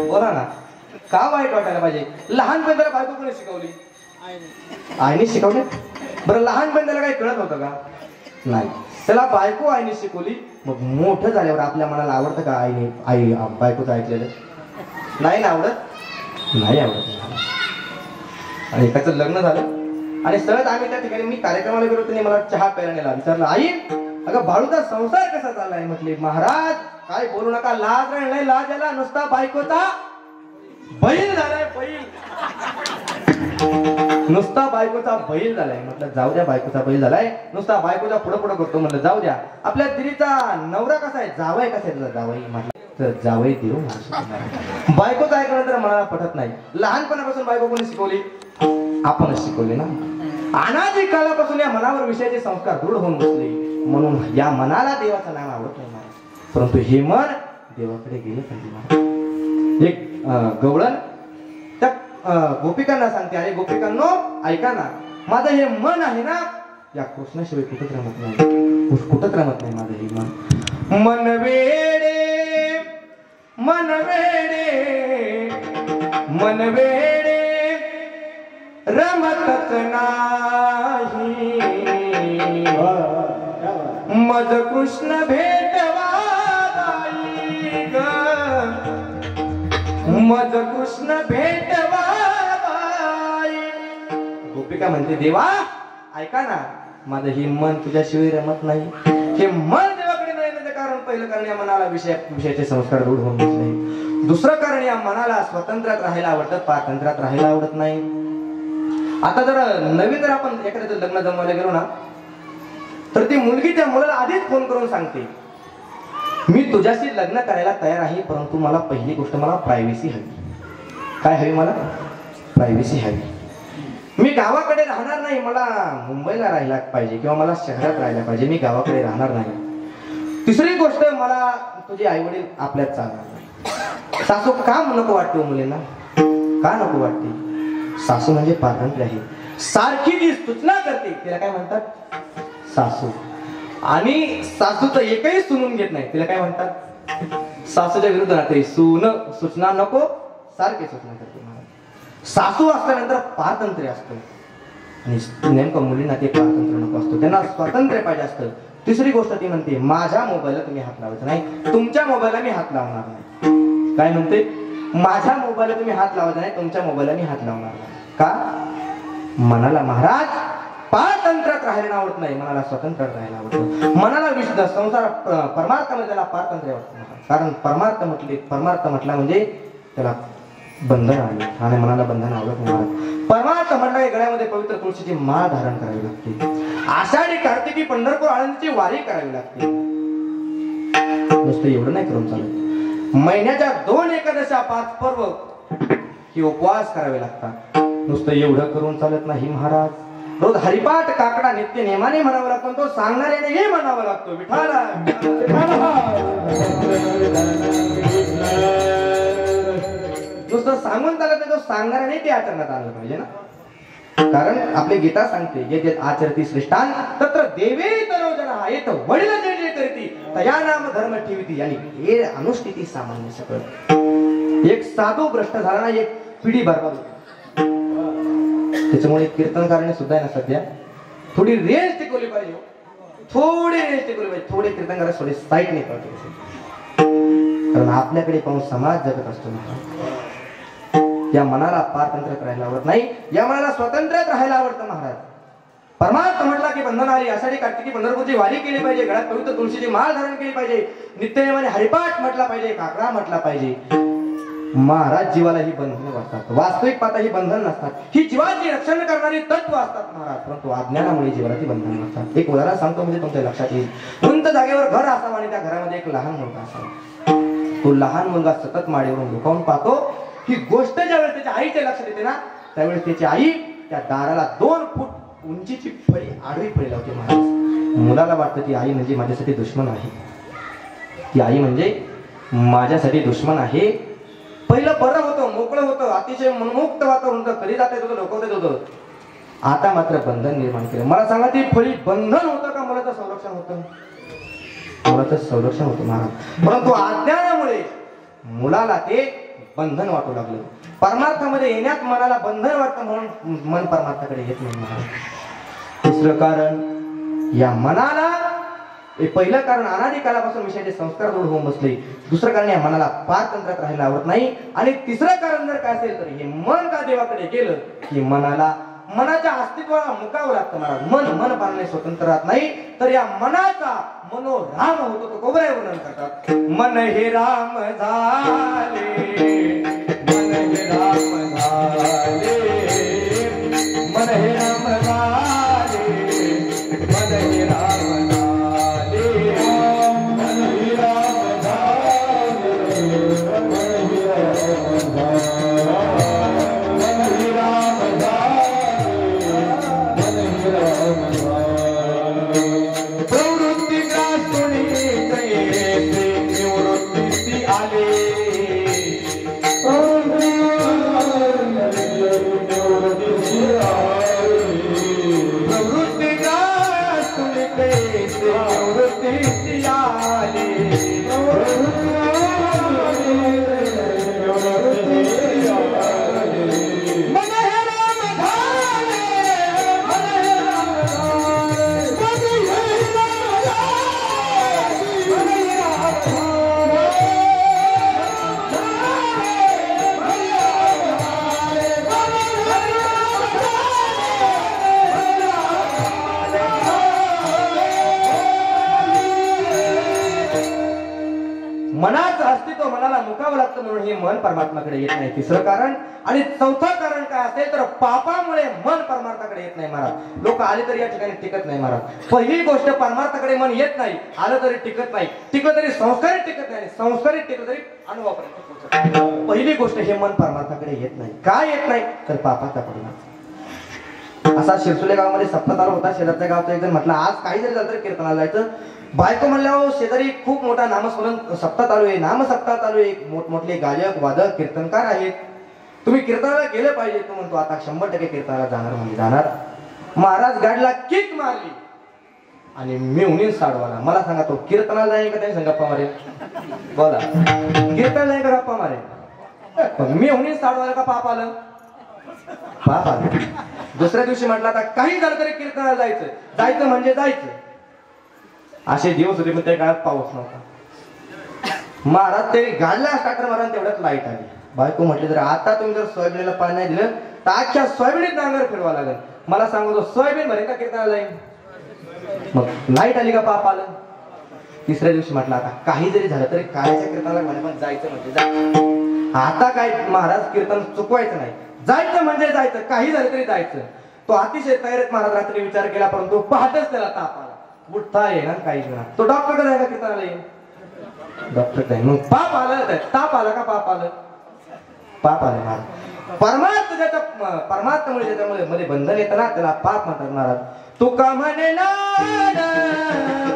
बोला ना, का वाईट वाटायला पाहिजे? लहानपणी त्याला बायको कोणी शिकवली? आईने शिकवली. बरं लहानपणी त्याला काही कळत होतं का? नाही. त्याला बायको आईने शिकवली. मग मोठं झाल्यावर आपल्या मनाला आवडतं का आई बायकोचं ऐकलेलं? नाही ना आवडत. नाही आवडत. आणि एकाचं लग्न झालं आणि सहज आम्ही त्या ठिकाणी मी कार्यक्रमाला गेलो, त्यांनी मला चहा प्यायला नेला. विचारलं, आई अगं बाळूचा संसार कसा चाललाय? म्हटले, महाराज काय बोलू नका, लाज नाही, लाज याला नुसता बायकोचा बैल झालाय, बैल. नुसता बायकोचा बैल झालाय. म्हटलं जाऊ द्या, बायकोचा बैल झालाय, नुसता बायकोचा पुढं पुढं करतो. म्हटलं जाऊ द्या. आपल्या दिदीचा नवरा कसा आहे? जावाई कसा आहे तुझा? जावाई. म्हटलं तर जावाई देऊ. बायकोचं ऐकलं तर मनाला पटत नाही. लहानपणापासून बायको कोणी शिकवली? आपणच शिकवले ना. अनादी काळापासून या मनावर विषयाचे संस्कार दृढ होऊन बसले. म्हणून या मनाला देवाचं नाम आवडत नाही, परंतु हे मन देवाकडे गेले पाहिजे. एक गवळण त्या गोपिकांना सांगते, अरे गोपिकांनो ऐका ना, माझं हे मन आहे ना, या कृष्णाशिवाय कुठंच रमत नाही, कुठंच रमत नाही माझं हे मन. मन वेडे मन वेडे मन वेडे रमतच नाही, मज कृष्ण भेटवा बाई ग, मज कृष्ण भेटवा बाई. गोपिका म्हणते, देवा ऐका ना, माझं हे मन तुझ्याशिवाय रमत नाही. हे मन देवाकडे नाही येण्याचं कारण पहिलं कारण या मनाला विषयाचे संस्कार रूढ होऊन बसले. दुसरं कारण या मनाला स्वतंत्रात राहायला आवडतं, पारतंत्र्यात राहायला आवडत नाही. आता जर नवीन जर आपण एखाद्याचं लग्न जमवायला गेलो ना, तर ती मुलगी त्या मुलाला आधीच फोन करून सांगते, मी तुझ्याशी लग्न करायला तयार आहे, परंतु मला पहिली गोष्ट मला प्रायव्हसी हवी. काय हवी? मला प्रायव्हसी हवी. मी गावाकडे राहणार नाही, मला मुंबईला राहायला पाहिजे किंवा मला शहरात राहायला पाहिजे, मी गावाकडे राहणार नाही. तिसरी गोष्ट, मला तुझे आई वडील आपल्यात चालणार नाही. सासू का नको वाटते मुलींना? का नको वाटते? सासू म्हणजे पारतंत्र्य आहे. सारखी जी सूचना करते तिला काय म्हणतात? सासू. आणि सासूचं एकही सुनून घेत नाही, तिला काय म्हणतात? सासूच्या विरुद्ध राहते. सूचना नको, सारखी सूचना करते. सासू असल्यानंतर पारतंत्र्य असतं आणि नेमकं मुलींना ते पारतंत्र्य नको असतं, त्यांना स्वातंत्र्य पाहिजे असतं. तिसरी गोष्ट ती म्हणते, माझ्या मोबाईलला तुम्ही हात लावायचा नाही, तुमच्या मोबाईलला मी हात लावणार नाही. काय म्हणते? माझ्या मोबाईलला तुम्ही हात लावायचा नाही, तुमच्या मोबाईलला मी हात लावणार नाही. का? मनाला महाराज पारतंत्र्यात राहायला आवडत नाही, मनाला स्वतंत्रात राहायला आवडतं. मनाला विशुद्ध संसार परमार्थामध्ये त्याला पारतंत्र्य आवडतं. कारण परमार्थ म्हटला म्हणजे त्याला बंधन आले आणि मनाला बंधन आवडत नाही. परमार्थ म्हटलं की गळ्यामध्ये पवित्र तुळशीची माळ धारण करावी लागते, आषाढी कार्तिकी पंढरपूर आळंदीची वारी करावी लागते. नुसतं एवढं नाही करून चालत. महिन्याच्या 2 एकादशा 5 पर्व ही उपवास करावे लागतात. नुसतं एवढं करून चालत नाही महाराज. रोज हरिपाठ काकडा नित्य नेमाने म्हणावं लागतो, तो सांगणाऱ्याने हे म्हणावं लागतो, विठाला नुसतं सांगून चालत नाही, तो सांगणाऱ्याने ते आचरणात आणलं पाहिजे ना. कारण आपली गीता सांगते, ये आचरती श्रेष्ठान तत्र देवे तरोजना, येत वडील जे जे करती तया नाम धर्म ठेवती. आणि हे अनुष्ठिती सामान्य सगळं. एक साधू भ्रष्ट झाला ना, एक पिढी बरबाद होती. त्याच्यामुळे कीर्तनकाराने सुद्धा आहे ना सध्या थोडी रेंज टिकवली पाहिजे, थोडी रेंज टिकवली पाहिजे. थोडे कीर्तनकार थोडे साईड नाही करतो, कारण आपल्याकडे पाहून समाज जगत असतो. या मनाला पारतंत्र्यात राहायला आवडत नाही, या मनाला स्वतंत्र्यात राहायला आवडतं. महाराज परमार्थ म्हटला की बंधनारी, यासाठी कार्तिकी पंढरपूरची वारी केली पाहिजे, गळ्यात पवित्र तुळशीची माळ धारण केली पाहिजे, नित्यनेमाने हरिपाठ म्हटला पाहिजे, काकडा म्हटला पाहिजे. महाराज जीवाला ही बंधने वाटतात, वास्तविक पाहता ही बंधन नसतात. ही जीवाची रक्षण करणारी तत्व असतात महाराज, परंतु अज्ञानामुळे जीवाला ती बंधन नसतात. एक उदाहरण सांगतो म्हणजे तुमच्या लक्षात येईल. उंच जागेवर घर असावं आणि त्या घरामध्ये एक लहान मुलगा असावा. तो लहान मुलगा सतत माडीवरून डोकावून पाहतो. ही गोष्ट ज्यावेळेस त्याच्या आईच्या लक्षात येते ना, त्यावेळेस त्याची आई त्या दाराला 2 फूट उंचीची फळी, आडवी फळी लावते. महाराज मुलाला वाटतं ती आई म्हणजे माझ्यासाठी दुश्मन आहे, ती आई म्हणजे माझ्यासाठी दुश्मन आहे. पहिलं बरं होतं, मोकळं होतं, अतिशय मनमुक्त वातावरण होतं, कधी जाता येत होतं, डोकवता येत होतं. आता मात्र बंधन निर्माण केलं. मला सांगा ती फळी बंधन होतं का मुलाचं संरक्षण होतं? मुलाचं संरक्षण होतं महाराज, परंतु अज्ञानामुळे मुलाला ते बंधन वाटू लागलं. परमार्थामध्ये येण्यात मनाला बंधन वाटतं म्हणून मन परमार्थाकडे येत नाही महाराज. तिसरं कारण या मनाला, पहिलं कारण अनादी कालापासून विषयाचे संस्कार दूर होऊन बसले. दुसरं कारण या मनाला पारतंत्र्यात राहायला आवडत नाही. आणि तिसरं कारण जर काय असेल तर हे मन का देवाकडे गेलं की मनाच्या अस्तित्वाला मुकावं लागतं महाराज. मन पारणे स्वतंत्र राहत नाही, तर या मनाचा मनोराम होतो. तो कोबऱ्या वर्णन करतात, मन हे राम झाले, मन हे राम झाले, मन हे राम झाले, मन हे राम झाले, मन हे राम झाले, मन हे राम झाले. प्रवृत्ती ग्रासुनी कैसे निवृत्ती आले, प्रवृत्ती ग्रासुनी कैसे निवृत्ती आले, मनाचं अस्तित्व मनाला मुकावं लागतं म्हणून हे मन परमात्माकडे येत नाही. तिसरं कारण. आणि चौथं कारण काय असेल तर पापामुळे मन परमार्थाकडे येत नाही महाराज. लोक आले तरी या ठिकाणी टिकत नाही महाराज. पहिली गोष्ट परमार्थाकडे मन येत नाही, आलं तरी टिकत नाही, टिकत तरी संस्कारित टिकत नाही, संस्कारित टिकत तरी अनुभवापर्यंत पोहोचत नाही. पहिली गोष्ट हे मन परमार्थाकडे येत नाही. काय येत नाही तर पापाचा परिणाम. असा शिरसुले गावामध्ये सप्ताह चालू होता. शेजारच्या गावचा एक जण म्हटलं आज काही जरी झालं तरी कीर्तनाला जायचं. बायको म्हणल्यावर शेजारी खूप मोठा नामस्मरण सप्ताह चालू आहे, नामसप्ताह चालू आहे, मोठमोठले गायक वादक कीर्तनकार आहेत, तुम्ही कीर्तनाला गेलं पाहिजे. तो म्हणतो आता 100% कीर्तनाला जाणार म्हणजे जाणार. महाराज गाडीला किक मारली आणि मिळून साडवाला. मला सांगा तो कीर्तनाला जाईल का त्यांनी गप्पा मारेल? बोला, कीर्तनाला जाईल का गप्पा मारेल? मिळून साडवाला का पाप आलं? पाप आलं. दुसऱ्या दिवशी म्हटलं आता काही झालं तरी कीर्तनाला जायचं, जायचं म्हणजे जायचं. असे दिवस होते पण त्या काळात पाऊस नव्हता. महाराज ते गाडला स्टार्टर मारा तेवढ्यात लाईट आली. बायको म्हटली तर आता तुम्ही जर सोयाबीनला पाणी नाही दिलं तर अख्ख्या सोयाबीनीत नांगर फिरवा लागेल. मला सांगतो सोयाबीन भरेल का कीर्तनाला जाईल? मग लाईट आली का पाप आलं. तिसऱ्या दिवशी म्हटलं आता काही जरी झालं तरी काळ्याच्या कीर्तनाला म्हणे पण जायचं म्हणजे जायचं. आता काय महाराज कीर्तन चुकवायचं नाही, जायचं म्हणजे जायचं, काही झालं तरी जायचं. तो अतिशय तयारीत महाराज रात्री विचार केला परंतु पहाटेच त्याला ताप आला. उठता येणार काही जण. तो डॉक्टर जायला कीर्तनाला येईल? डॉक्टर जाईल. मग पाप आलं, ताप आला का पाप आलं? पाप आलं महाराज. परमार्थ ज्याच्या परमार्थामुळे ज्याच्यामुळे मध्ये बंधन येतं ना त्याला पाप म्हणतात महाराज. तुका म्हणे नाड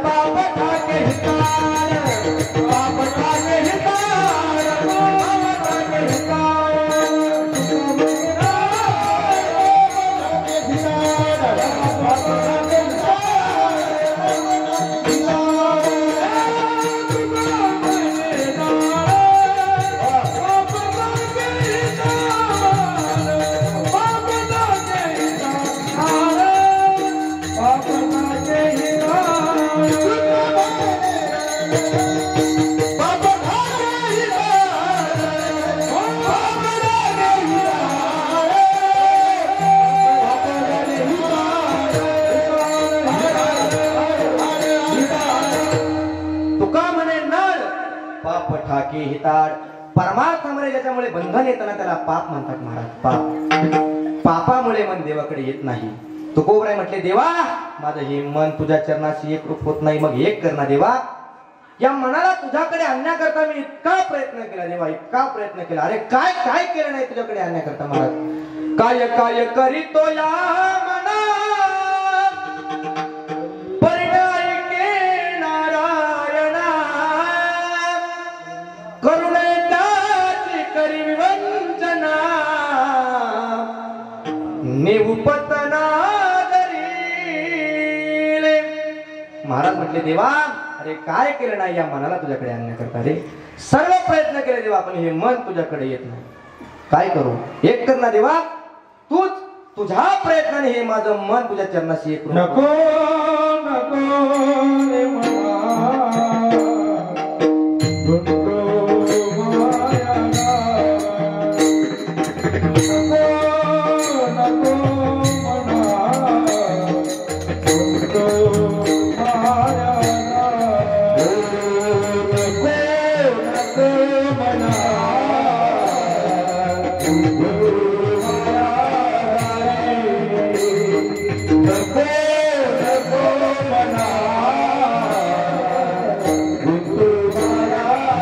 पाप ठाके हितार, पाप ठाके हितार, पाप ठाके हितार, पाप ठाके हिताड परमार्थामध्ये ज्याच्यामुळे बंधन येताना त्याला पाप म्हणतात महाराज. पाप पापामुळे मन देवाकडे येत नाही. तुकोबराय म्हटले देवा माझं हे मन तुझ्या चरणाशी एकरूप होत नाही, मग एक कर ना देवा. या मनाला तुझ्याकडे आणण्याकरता मी इतका प्रयत्न केला देवा, इतका प्रयत्न केला. अरे काय काय केलं नाही तुझ्याकडे आणण्याकरता महाराज. काय काय करीतो या मना परिणाय के नारायणा करुणे त्याची करी विवंचना निवपतना दरीले. महाराज म्हटले देवा अरे काय केलं नाही या मनाला तुझ्याकडे आणण्याकरता. रे सर्व प्रयत्न केले देवा पण हे मन तुझ्याकडे येत नाही. काय करू. एक कर ना देवा तूच तुझ्या प्रयत्नाने हे माझं मन तुझ्या चरणाशी एक नको नको रे मना गुंतो माया नको नको मना गुंतो माया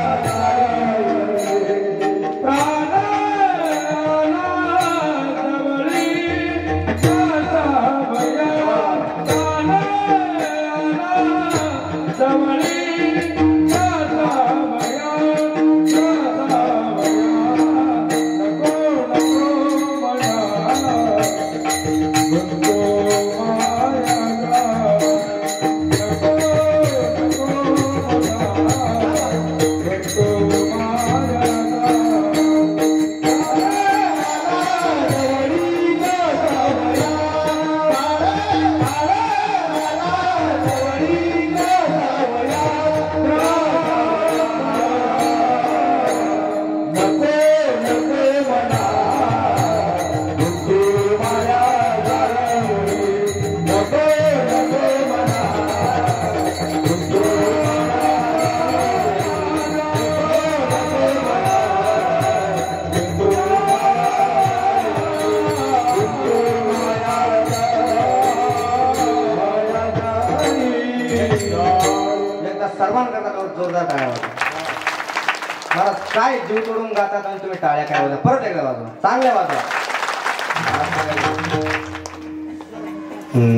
काय जीव तोडून गातात आणि तुम्ही टाळ्या काय वाजवा. परत एकदा वाजवा, चांगल्या वाजवा.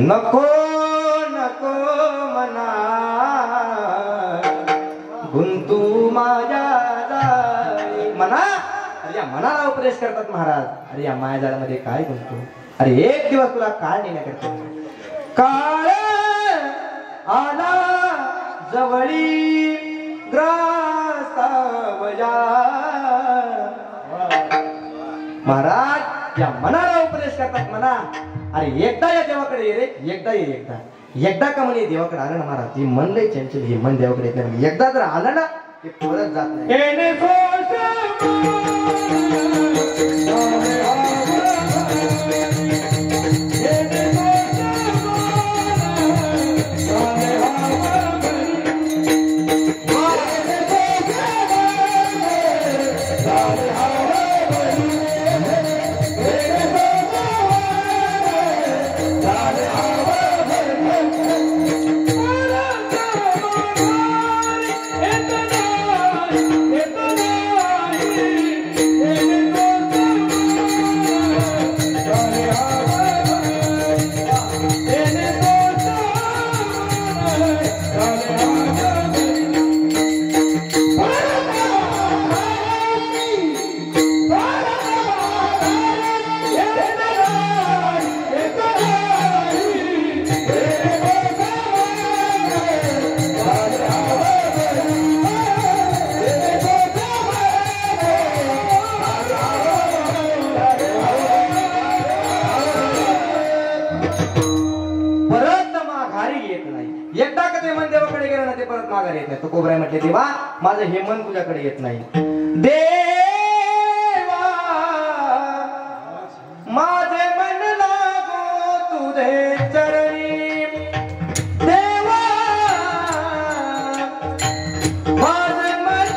नको नको मना गुंतू माझ्या जाळी. मना अरे या मनाला उपदेश करतात महाराज. अरे या माया जाळ्यामध्ये काय गुंतू. अरे एक दिवस तुला काळ नेण्याकरता काळ आला जवळी ग्रासावया. महाराज या मनाला उपदेश करतात. मना अरे एकदा या देवाकडे ये रे, एकदा ये. एकदा का म्हणे देवाकडे आलं ना महाराज हे मन लय चंचल. हे मन देवाकडे येत नाही. एकदा जर आलं ना ते परत जात नाही. माघार येत नाही. तो कोबराय म्हटले देवा माझं हे मन तुझ्याकडे येत नाही. देवा माझे मन लागो तुझे चरणी. देवा माझे मन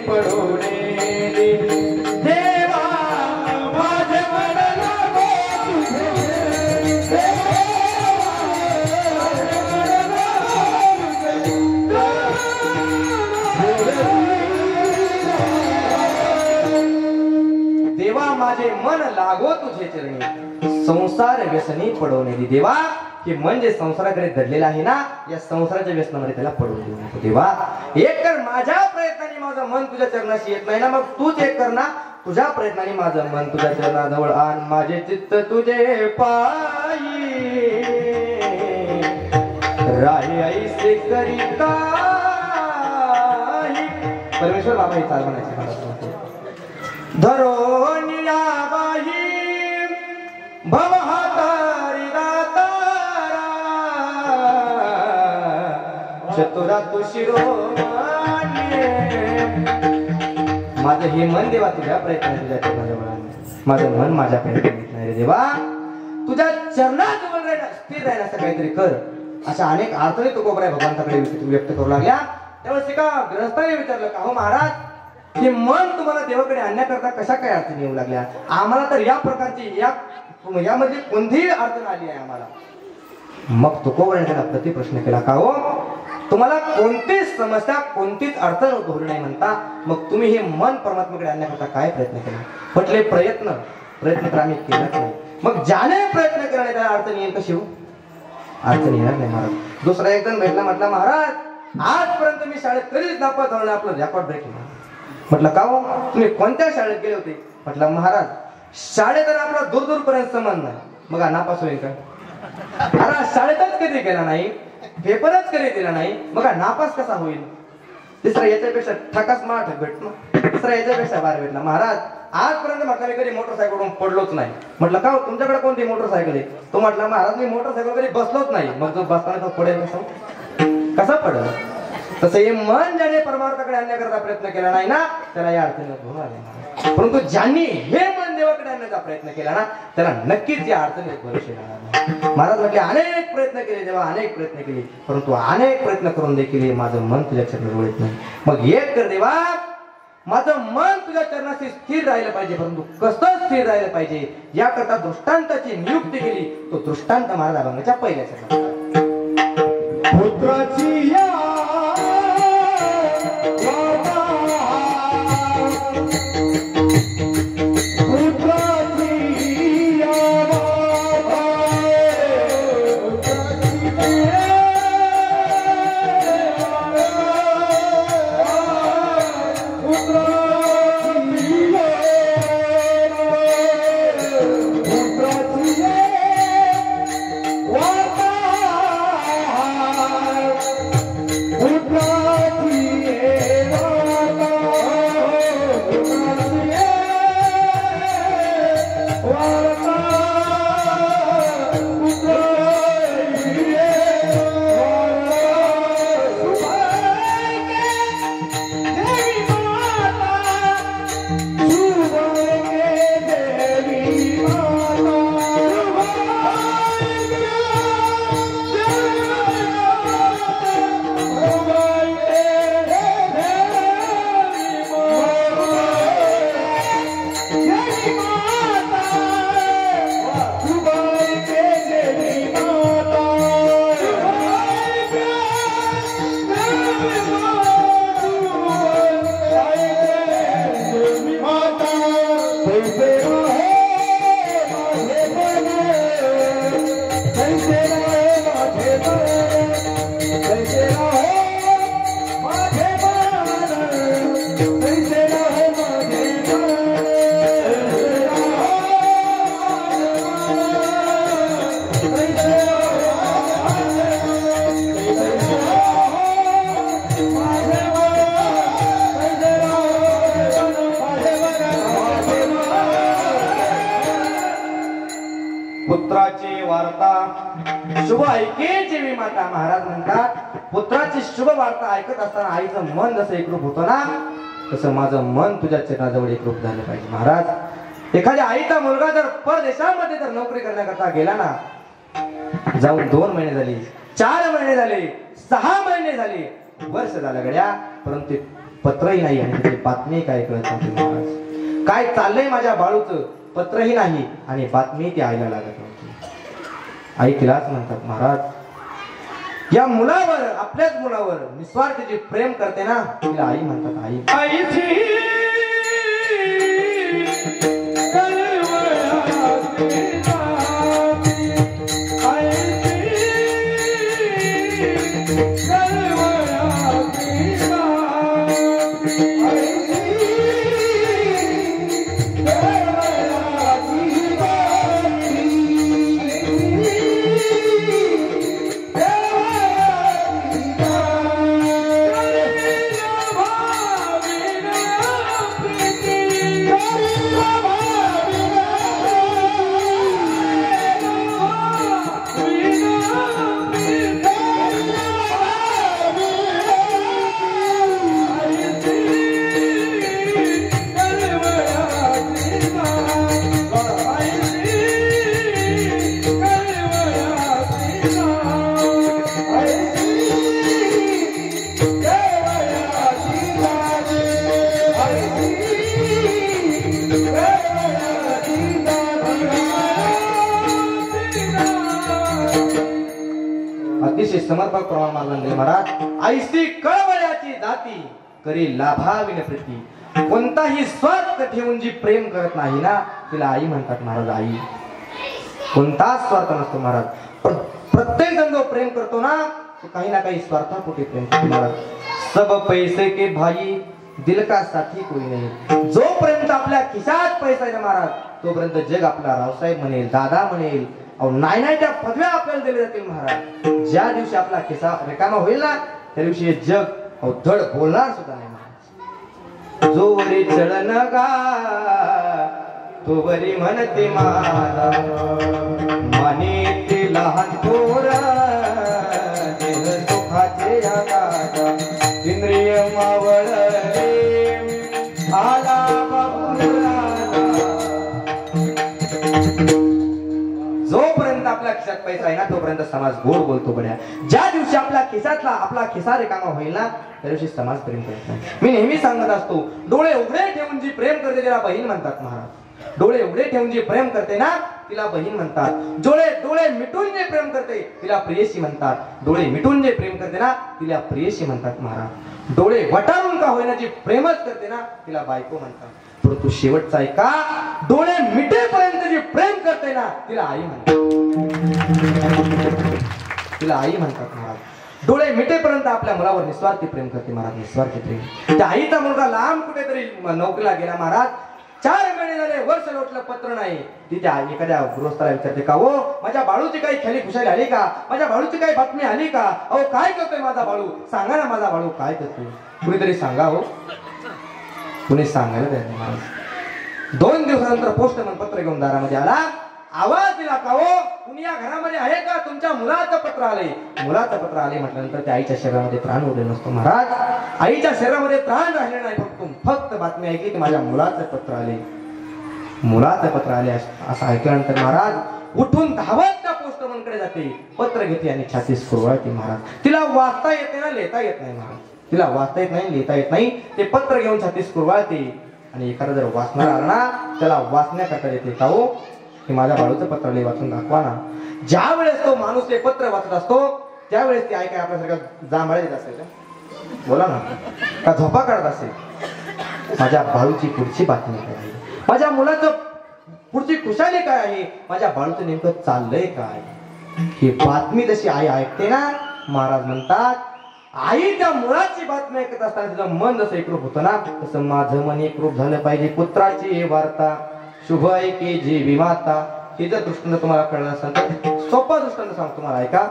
पडोने देवा माझे मन लागो तुझे देवा माझे मन लागो तुझे चरणी संसार व्यसनी पडवणे दे देवा. की म्हणजे संसाराकडे दडलेला आहे ना, या संसाराच्या व्यसनामध्ये त्याला पडवून देऊ नको देवा. एक कर माझ्या प्रयत्नाने माझं मन तुझ्या चरणाशी येत नाही ना, मग तूच एक कर ना. तुझ्या प्रयत्नाने माझं मन तुझ्या चरणाजवळ आण, माझे चित्त तुझे पायी राही ऐसे करी काही. परमेश्वर बाबा हे चाल म्हणायचे मला धरोनिया बाई भव हातारी दातारा चतुरा तू शिरोमान्य. माझं हे मन देवा तुझ्या प्रयत्न तुझ्या चरणाजवळ आण, माझं मन माझ्या प्रयत्न येत नाही रे देवा. तुझ्या चरणाजवळ स्थिर राहण्याचं काहीतरी कर. अशा अनेक अडचणी तुकोबराय भगवंताकडे व्यक्त करू लागल्या. त्यावेळेस एका ग्रहस्थाने विचारलं का हो महाराज, हे मन तुम्हाला देवाकडे आणण्याकरता कशा काय अडचणी येऊ लागल्या? आम्हाला तर या प्रकारची यामध्ये कोणतीही अडचण आली आहे आम्हाला. मग तुकोबराने त्याला प्रतिप्रश्न केला का हो, तुम्हाला कोणतीच समस्या कोणतीच अडचण उद्भवली नाही म्हणता, मग तुम्ही हे मन परमात्म्याकडे आणण्याकरता काय प्रयत्न केला? म्हटले प्रयत्न तर आम्ही केलाच नाही. मग ज्याने प्रयत्न केला नाही त्याला अडचण येईल कशी हो? अडचण येणार नाही महाराज. दुसरा एक जण भेटला, म्हटला महाराज आजपर्यंत मी शाळेत कधीच नापास झालो नाही, आपलं रेकॉर्ड ब्रेक केलं. म्हटलं का हो, तुम्ही कोणत्या शाळेत गेले होते? म्हटलं महाराज शाळेत आपला दूर पर्यंत संबंध नाही, मग नापास होईल का? अरे शाळेतच कधी गेला नाही, पेपरच कधी दिला नाही, मग नापास कसा होईल? तिसरा याच्यापेक्षा ठकास मला ठक भेटतो, तिसरा याच्यापेक्षा बार भेटला. महाराज आजपर्यंत म्हटलं मी कधी मोटरसायकलवरून पडलोच नाही. म्हटलं का हो, तुमच्याकडे कोणती मोटरसायकल आहे? तो म्हटला महाराज मी मोटरसायकल कधी बसलोच नाही. मग जो बसताना तो पडेल कसा पडेल? तसं हे मन ज्याने परमार्थाकडे आणण्याकरता प्रयत्न केला नाही ना, त्याला या अडचणी उद्भवून आल्या. परंतु ज्यांनी हे मन देवाकडे आणण्याचा प्रयत्न केला ना, त्याला नक्कीच या अडचणी उद्भवू शकणार. महाराज म्हटले अनेक प्रयत्न केले देवा, अनेक प्रयत्न केले, परंतु अनेक प्रयत्न करून देखील माझं मन तुझ्या चरणाजवळ येत नाही. मग एक कर देवा, माझं मन तुझ्या चरणाशी स्थिर राहिलं पाहिजे, परंतु कसं स्थिर राहिलं पाहिजे याकरता दृष्टांताची नियुक्ती केली. तो दृष्टांत महाराज अभंगाच्या पहिल्या चरणात पुत्राची या पुत्राची वार्ता शुभ ऐके जेवी माता. महाराज म्हणतात पुत्राची शुभ वार्ता ऐकत असताना आईचं मन जसं एकरूप होतं ना, तसं माझं मन तुझ्या चरणाजवळ एकरूप झालं पाहिजे. महाराज एखाद्या आईचा मुलगा जर परदेशामध्ये जर नोकरी करण्याकरता गेला ना, जाऊन 2 महिने झाले, 4 महिने झाले, 6 महिने झाले, वर्ष झालं गड्या, परंतु पत्रही नाही आणि त्याची बातमी काय कळत नव्हती महाराज. काय चाललंय माझ्या बाळूचं पत्रही नाही आणि बातमी ती आईला लागत नव्हती. आई तिलाच म्हणतात, महाराज या मुलावर, आपल्याच मुलावर निस्वार्थ जे प्रेम करते ना, तिला आई म्हणतात. आई अतिशय समर्पक प्रमाण मानले महाराज. ऐसी कळवळ्याची दाती करी लाभाविन प्रीती. कोणताही स्वार्थ ठेवून जी प्रेम करत नाही ना, तिला आई म्हणतात महाराज. आई कोणताच स्वार्थ नसतो महाराज. प्रत्येक जण जो प्रेम करतो ना, तो काही ना काही स्वार्थापोटी प्रेम करतो महाराज. सब पैसे के भाई दिल का साथी कोई नाही. जोपर्यंत आपल्या खिशात पैसा आहे ना महाराज, तोपर्यंत जग आपला रावसाहेब म्हणेल, दादा म्हणेल, नाही नाही त्या पदव्या आपल्याला दिल्या जातील महाराज. ज्या दिवशी आपला खिसा रिकामा होईल ना, त्या दिवशी हे जग धड बोलणार सुद्धा नाही महाराज. जो वरी चढन गा तो वरी म्हणते माझा, माने ते लहान थोर देह सुखाचे आकाशा. इंद्रिय मावळले आला जोपर्यंत आपल्या खिशात पैसा आहे ना, तोपर्यंत समाज गोड बोलतो बड्या. ज्या दिवशी आपल्या खिशातला आपला खिसा रिकामा होईल ना, त्या दिवशी समाज प्रेम करत नाही. मी नेहमी सांगत असतो, डोळे उघडे ठेवून जी प्रेम करते तिला बहीण म्हणतात महाराज. डोळे उघडे ठेवून जी प्रेम करते ना, तिला बहीण म्हणतात. डोळे मिटून जे प्रेम करते तिला प्रेयसी म्हणतात. डोळे मिटून जे प्रेम करते ना, तिला प्रेयसी म्हणतात महाराज. डोळे वटारून का होईना जी प्रेमच करते ना, तिला बायको म्हणतात. परंतु शेवटचा आहे का, डोळे मिटेपर्यंत जी प्रेम करते ना, तिला आई म्हणतात. तिला आई म्हणतात महाराज. डोळे मिटेपर्यंत आपल्या मुलावर निस्वार्थी प्रेम करते महाराज, निस्वार्थी प्रेम. त्या आईचा मुलगा लांब कुठेतरी नोकरीला गेला महाराज. 4 महिने झाले, वर्ष लोटलं, पत्र नाही. ती त्या एखाद्या गृहस्थाला विचारते, का हो माझ्या बाळूची काही खेळी खुशाली आली का, माझ्या बाळूची काही बातमी आली का, अहो काय करतोय माझा बाळू, सांगा ना माझा बाळू काय करतोय, कुणीतरी सांगा हो. कुणी सांगायला तयार महाराज. 2 दिवसानंतर पोस्टमन पत्र घेऊन दारामध्ये आला. आवाज दिला, का हो कुणी या घरामध्ये आहे का, तुमच्या मुलाचं पत्र आले. मुलाचं पत्र आले म्हटल्यानंतर त्या आईच्या शरीरामध्ये प्राण उरले नसतो महाराज. आईच्या शरीरामध्ये प्राण राहिले नाही, फक्त बातमी ऐकली की माझ्या मुलाचं पत्र आले. मुलाचं पत्र आले असं ऐकल्यानंतर महाराज उठून धावत त्या पोस्टमनकडे जाते. पत्र घेते आणि छातीस कुरवाळते महाराज. तिला वाचता येते ना, लिहिता येत नाही महाराज. तिला वाचता येत नाही, लिहिता येत नाही. ते पत्र घेऊन छातीस कुरवाळते. आणि एखादा जर वाचणार आला ना, त्याला वाचण्याकरता येते, का हो की माझ्या बाळूचं पत्र लई वाचून दाखवा ना. ज्या वेळेस तो माणूस ते पत्र वाचत असतो, त्यावेळेस ती आई काय आपल्यासारखं जांभळे देत असेल का, बोला ना, का झोपा काढत असेल. माझ्या बाळूची पुढची बातमी काय आहे, माझ्या मुलाचं पुढची खुशाली काय आहे, माझ्या बाळूचं नेमकं चाललंय काय, ही बातमी जशी आई ऐकते ना, महाराज म्हणतात आई त्या मुलाची बातमी ऐकत असताना तिचं मन जसं एकरूप होतं ना, तसं माझं मन एकरूप झालं पाहिजे. पुत्राची हे वार्ता शुभ ऐके जी विमाता. हे जर दृष्टांत तुम्हाला कळलं असेल तर सोपा दृष्टांत सांगतो तुम्हाला, ऐका.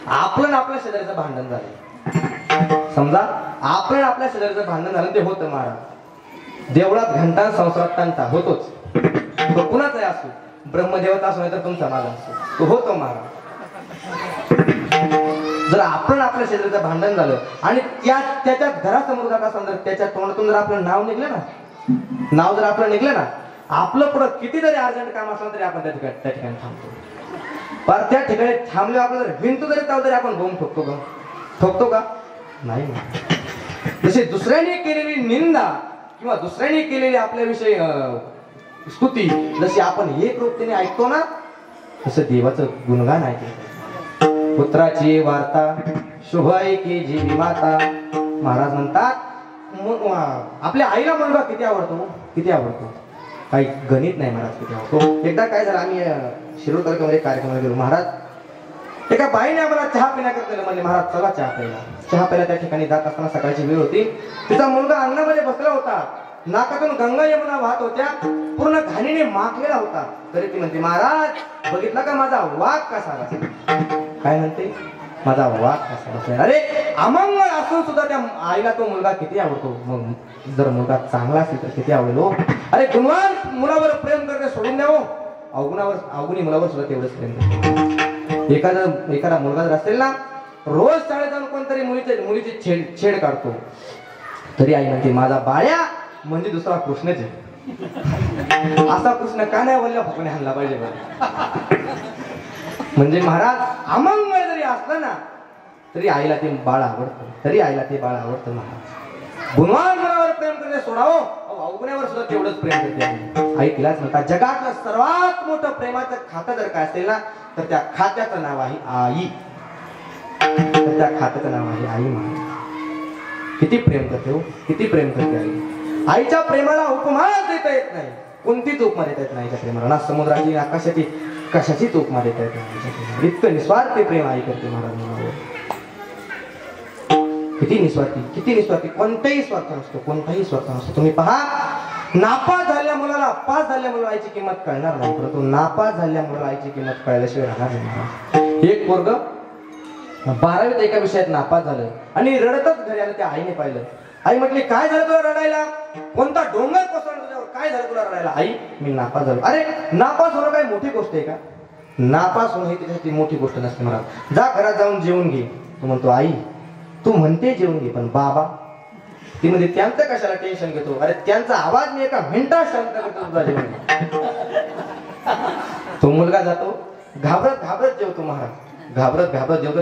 आपलं आपल्या शेजारीचं भांडण झालं, समजा आपलं आपल्या शेजारीचं भांडण झालं, ते होतं महाराज. देवळात घंटा, संसारात तंटा होतोच. तो कुणाचाही असो, ब्रह्मदेवता असो नाही तर तुमचा माझा असो, तो होतो महाराज. जर आपण आपल्या शेजारीचं भांडण झालं आणि त्याच्या घरासमोर जात असताना त्याच्या तोंडातून जर आपलं नाव निघलं जर आपलं निघलं ना, आपलं पुढं किती जरी अर्जंट काम असलं तरी आपण त्या ठिकाणी थांबतो. पर त्या ठिकाणी थांबले आपलं जर भिंतू जरी त्यावर तरी आपण बोंब ठोकतो का नाही. जसे दुसऱ्याने केलेली निंदा किंवा दुसऱ्याने केलेली आपल्याविषयी स्तुती जशी आपण एक रूपतेने ऐकतो ना, तसं देवाचं गुणगान ऐकतो. पुत्राची वार्ता शुभ ऐकी जीवी माता. महाराज म्हणतात आपल्या आईला मुलगा किती आवडतो, किती आवडतो, काही गणित नाही महाराज किती आवडतो. एकदा काय झालं, आम्ही शिरूर तालुक्यामध्ये कार्यक्रमाला गेलो. महाराज एका बाईने आम्हाला चहा पिण्याकरता म्हणले, महाराज चला चहा प्यायला. चहा प्यायला त्या ठिकाणी जात असताना सकाळची वेळ होती. तिचा मुलगा अंगणामध्ये बसला होता. नाकातून गंगा यमुना वाहत होत्या, पूर्ण घाणीने माखलेला होता. तरी ती म्हणते, महाराज बघितला का माझा वाघ कसा बसला. काय म्हणते, माझा वाघ कसा बसला. अरे अमंगळ असून सुद्धा त्या आईला तो मुलगा किती आवडतो. मग जर मुलगा चांगला असेल तर किती आवडेल हो. अरे गुणवान मुलावर प्रेम करणे सोडून द्यावं, अवगुणी मुलावर सुद्धा तेवढंच प्रेम करतो. एखादा मुलगा जर असेल ना, रोज शाळेत जाऊन कोणतरी मुलीची छेड काढतो, तरी आई म्हणते माझा बाळ्या म्हणजे दुसरा कृष्णच आहे. असा कृष्ण का नाही वल्ल्या फुकणे आणला पाहिजे. म्हणजे महाराज अमंगळ जरी असलं ना, तरी आईला ते बाळ आवडतं, तरी आईला ते बाळ आवडतं. महाराज गुणवान मुलावर प्रेम करणे सोडावं, अवगुण्यावर सुद्धा तेवढंच प्रेम करते आई. तिलाच म्हणतात जगातलं सर्वात मोठं प्रेमाचं खातं जर काय असेल ना, तर त्या खात्याचं नाव आहे आई. त्या खात्याचं नाव आहे आई. महाराज किती प्रेम करते हो, किती प्रेम करते आई. आईच्या प्रेमाला उपमा देता येत नाही, कोणतीच उपमा देता येत नाही आईच्या प्रेमाला. ना समुद्राची आकाशाची कशाचीच उपमा देता येत नाही. इतकं निस्वार्थी प्रेम आई करते महाराज मुलावर. किती निस्वार्थी, किती निस्वार्थी. कोणताही स्वार्थ नसतो, कोणताही स्वार्थ नसतो. तुम्ही पहा, नापास झाल्या मुलाला पास झाल्या मुलाला आईची किंमत कळणार नाही, परंतु नापास झाल्या मुलाला आईची किंमत कळल्याशिवाय राहणार नाही. एक पोरग 12वीत एका विषयात नापास झालं आणि रडतच घरी आलं. त्या आईने पाहिलं. आई म्हटली काय झालं तुला रडायला, कोणता डोंगर कोसळला तुझ्यावर, काय झालं तुला रडायला. आई मी नापास झालो. अरे नापास होणं काय मोठी गोष्ट आहे का. नापास होणं ही त्याच्यासाठी मोठी गोष्ट नसते. मला जा घरात जाऊन जेवून घे. तो म्हणतो आई तू म्हणते जेवून घे, पण बाबा. ती म्हणजे त्यांचं कशाला टेन्शन घेतो. अरे त्यांचा आवाज मी एका मिनिटात शांत करतो, तुझा जेवण. तो मुलगा जातो घाबरत घाबरत जेवतो. महाराज घाबरत घाबरत जेवतो.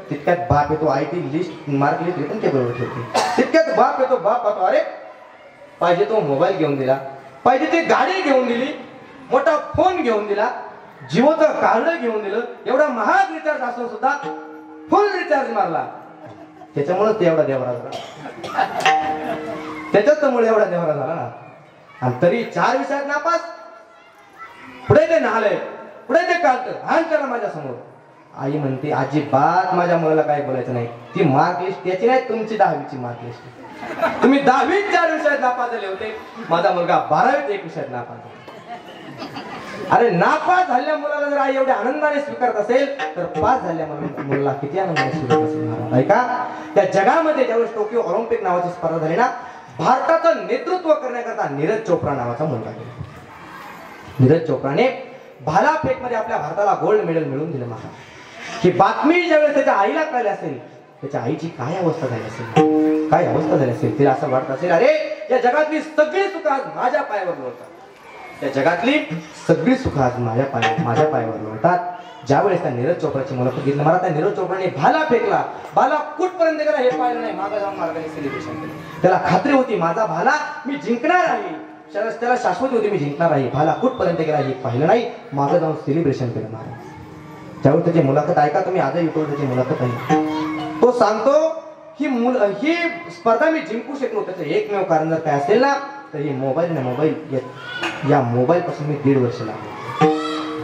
तितक्यात बाप येतो. आई ती लिस्ट मार्क लिस्ट पण ते बरोबर ठेवते. तितक्यात बाप येतो. बाप पाहतो अरे पाहिजे तो मोबाईल घेऊन दिला, पाहिजे ती गाडी घेऊन दिली, मोठा फोन घेऊन दिला, जिओचं कार्ड घेऊन दिलं, एवढा महाग रिचार्ज असून सुद्धा फुल रिचार्ज मारला. त्याच्यामुळे ते एवढा देवरा झाला. त्याच्यामुळे एवढा देवरा झाला ना. आणि तरी 4 विषयात नापास. पुढे ते नालय, पुढे ते काढतं हान करा माझ्या समोर. आई म्हणते अजिबात माझ्या मुलाला काय बोलायचं नाही. ती मार्क लिस्ट त्याची नाही, तुमची 10वीची मार्क लिस्ट. तुम्ही 10वीत 4 विषयात नापास झाले होते, माझा मुलगा 12वीत 1 विषयात नापास झाला. अरे नापास झालेल्या मुलाला जर आई एवढ्या आनंदाने स्वीकारत असेल, तर पास झालेल्या मुलाला किती आनंदाने स्वीकारत असेल. ऐका, त्या जगामध्ये ज्यावेळेस टोकियो ऑलिम्पिक नावाची स्पर्धा झाली ना, भारताचं नेतृत्व करण्याकरता नीरज चोप्रा नावाचा मुलगा गेला. नीरज चोप्राने भालाफेक मध्ये आपल्या भारताला गोल्ड मेडल मिळवून दिलं. महाराज ही बातमी ज्यावेळेस त्याच्या आईला कळली असेल, त्याच्या आईची काय अवस्था झाली असेल, काय अवस्था झाली असेल. तिला असं वाटत असेल अरे या जगातली सगळी सुख आज माझ्या पायावर लोळतात. त्या जगातली सगळी सुख आज माझ्या पायावर लोळतात. ज्यावेळेस त्या नीरज चोप्राची मुलाखत घेतली, मला त्या नीरज चोप्राने भाला फेकला, भाला कुठपर्यंत गेला हे पाहिलं नाही, मागे जाऊन मार्गाने सेलिब्रेशन केलं. त्याला खात्री होती माझा भाला मी जिंकणार आहे, त्याला शाश्वती होती मी जिंकणार आहे. भाला कुठपर्यंत गेला हे पाहिलं नाही, मागे जाऊन सेलिब्रेशन केलं. महाराज त्यावेळी त्याची मुलाखत ऐका तुम्ही, आजही युट्यूबवर त्याची मुलाखत आहे. तो सांगतो ही स्पर्धा मी जिंकू शकलो, त्याचं एकमेव कारण जर काय असेल ना, तर ही मोबाईल या मोबाईल पासून मी 1.5 वर्ष लांब,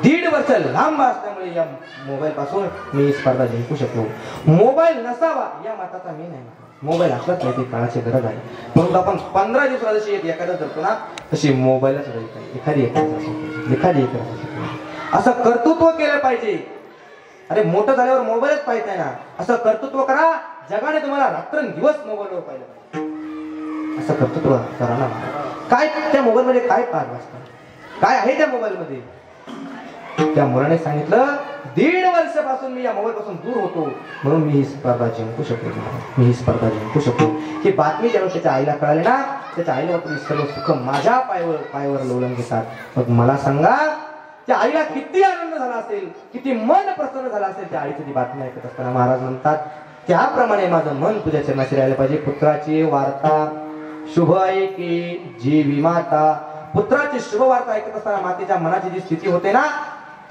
1.5 वर्ष लांब असल्यामुळे या मोबाईल पासून मी स्पर्धा जिंकू शकलो. मोबाईल नसावा या मताचा मी नाही. मोबाईल असलाच नाही, ती काळाची गरज आहे. परंतु आपण 15 दिवसाला जशी एखादा धरतो ना, तशी मोबाईलच एखादी असं कर्तृत्व केलं पाहिजे. अरे मोठं झाल्यावर मोबाईलच पाहिजे नाही ना, असं कर्तृत्व करा जगाने तुम्हाला रात्रंदिवस मोबाईलवर पाहिलं पाहिजे. असं कर्तृत्व करा ना. काय त्या मोबाईल मध्ये काय पाहत बसतात, काय आहे त्या मोबाईल मध्ये. त्या मुलाने सांगितलं 1.5 वर्षापासून मी या मोबाईल पासून दूर होतो, म्हणून मी ही स्पर्धा जिंकू शकतो. ही बातमी ज्यावेळेस त्याच्या आईला कळाली ना, त्याच्या आईला वाटतं सर्व सुख माझ्या पायावर लोळून घेतात. मग मला सांगा त्या आईला किती आनंद झाला असेल, किती मन प्रसन्न झाला असेल त्या आईची ती बातमी ऐकत असताना. महाराज म्हणतात त्याप्रमाणे माझं मन तुझ्या चरणाशी राहिलं पाहिजे. पुत्राची वार्ता शुभ आहे की जीवी माता. पुत्राची शुभ वार्ता ऐकत असताना मातेच्या मनाची जी स्थिती होते ना,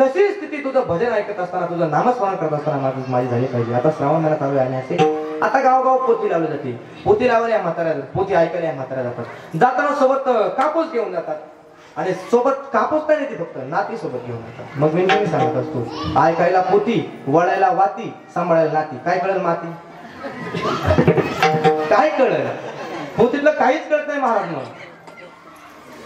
तशी स्थिती तुझं भजन ऐकत असताना, तुझं नामस्मरण करत असताना माझी झाली पाहिजे. आता श्रावण महिना चालू आहे आणि असे आता गावगाव पोती लावली जाते. पोती लावायला या म्हाताऱ्या, पोती ऐकायला या म्हाताऱ्या जातात. जाताना सोबत कापूस घेऊन जातात आणि सोबत कापूस काय येते, फक्त नाती सोबत घेऊन जातात. मग मी सांगत असतो, ऐकायला पोती, वळायला वाती, सांभाळायला नाती. काय कळेल माती? काय कळेल? पोतीतलं काहीच कळत नाही महाराज.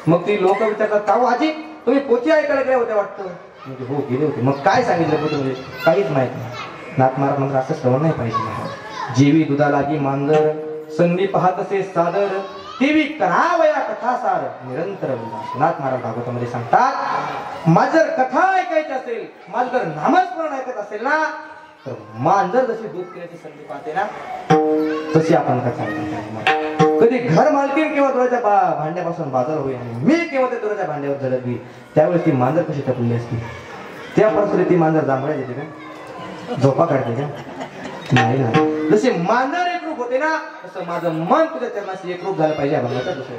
मग ती लोक विचारतात, का आजी तुम्ही पोती ऐकायला गेल्या होत्या वाटतं? म्हणजे हो गेले होते. मग काय सांगितलं पोती मध्ये? काहीच माहित नाही. नाथ महाराज म्हणजे असं श्रवण नाही पाहिजे महाराज. जीवी दुधा लागी मांजर, संधी पाहत असे सादर, देवी करावया कथा सार निरंतर विलास. नाथ महाराज भागवतामध्ये सांगतात, माझं जर कथा ऐकायची असेल, माझं जर नामस्मरण ऐकत असेल ना, तर मांजर जशी दूध पिण्याची संधी पाहते ना, तशी आपण कथा ऐकायची. कधी घर मालकीन किंवा दुधाच्या भांड्यापासून बाजार होईल आणि मी किंवा त्या दुधाच्या भांड्यावर झडकली, त्यावेळेस ती मांजर कशी टपलेली असते. त्या परिस्थितीत ती मांजर जांभळ्या देते का? झोपा काढते का? नाही ना. जसे मांजर एक रूप होते ना, तसं माझं मन तुझ्या चरणाशी एक रूप झालं पाहिजे. अभंगाचा दुसरा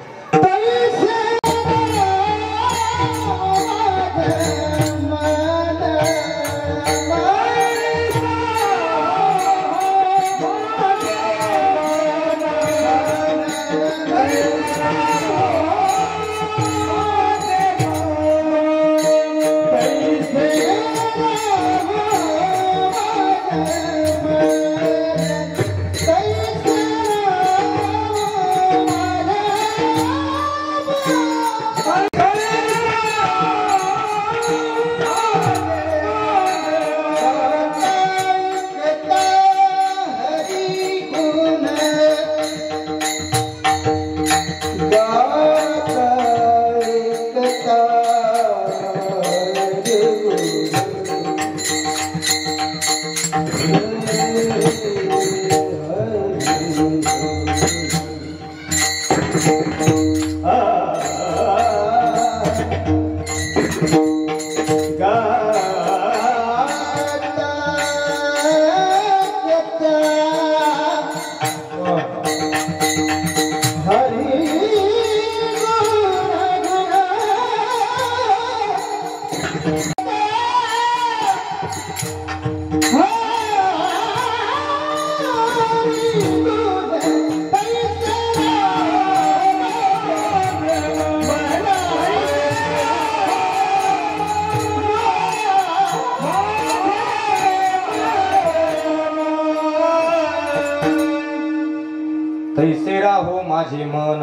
तैसे राहो माझे मन,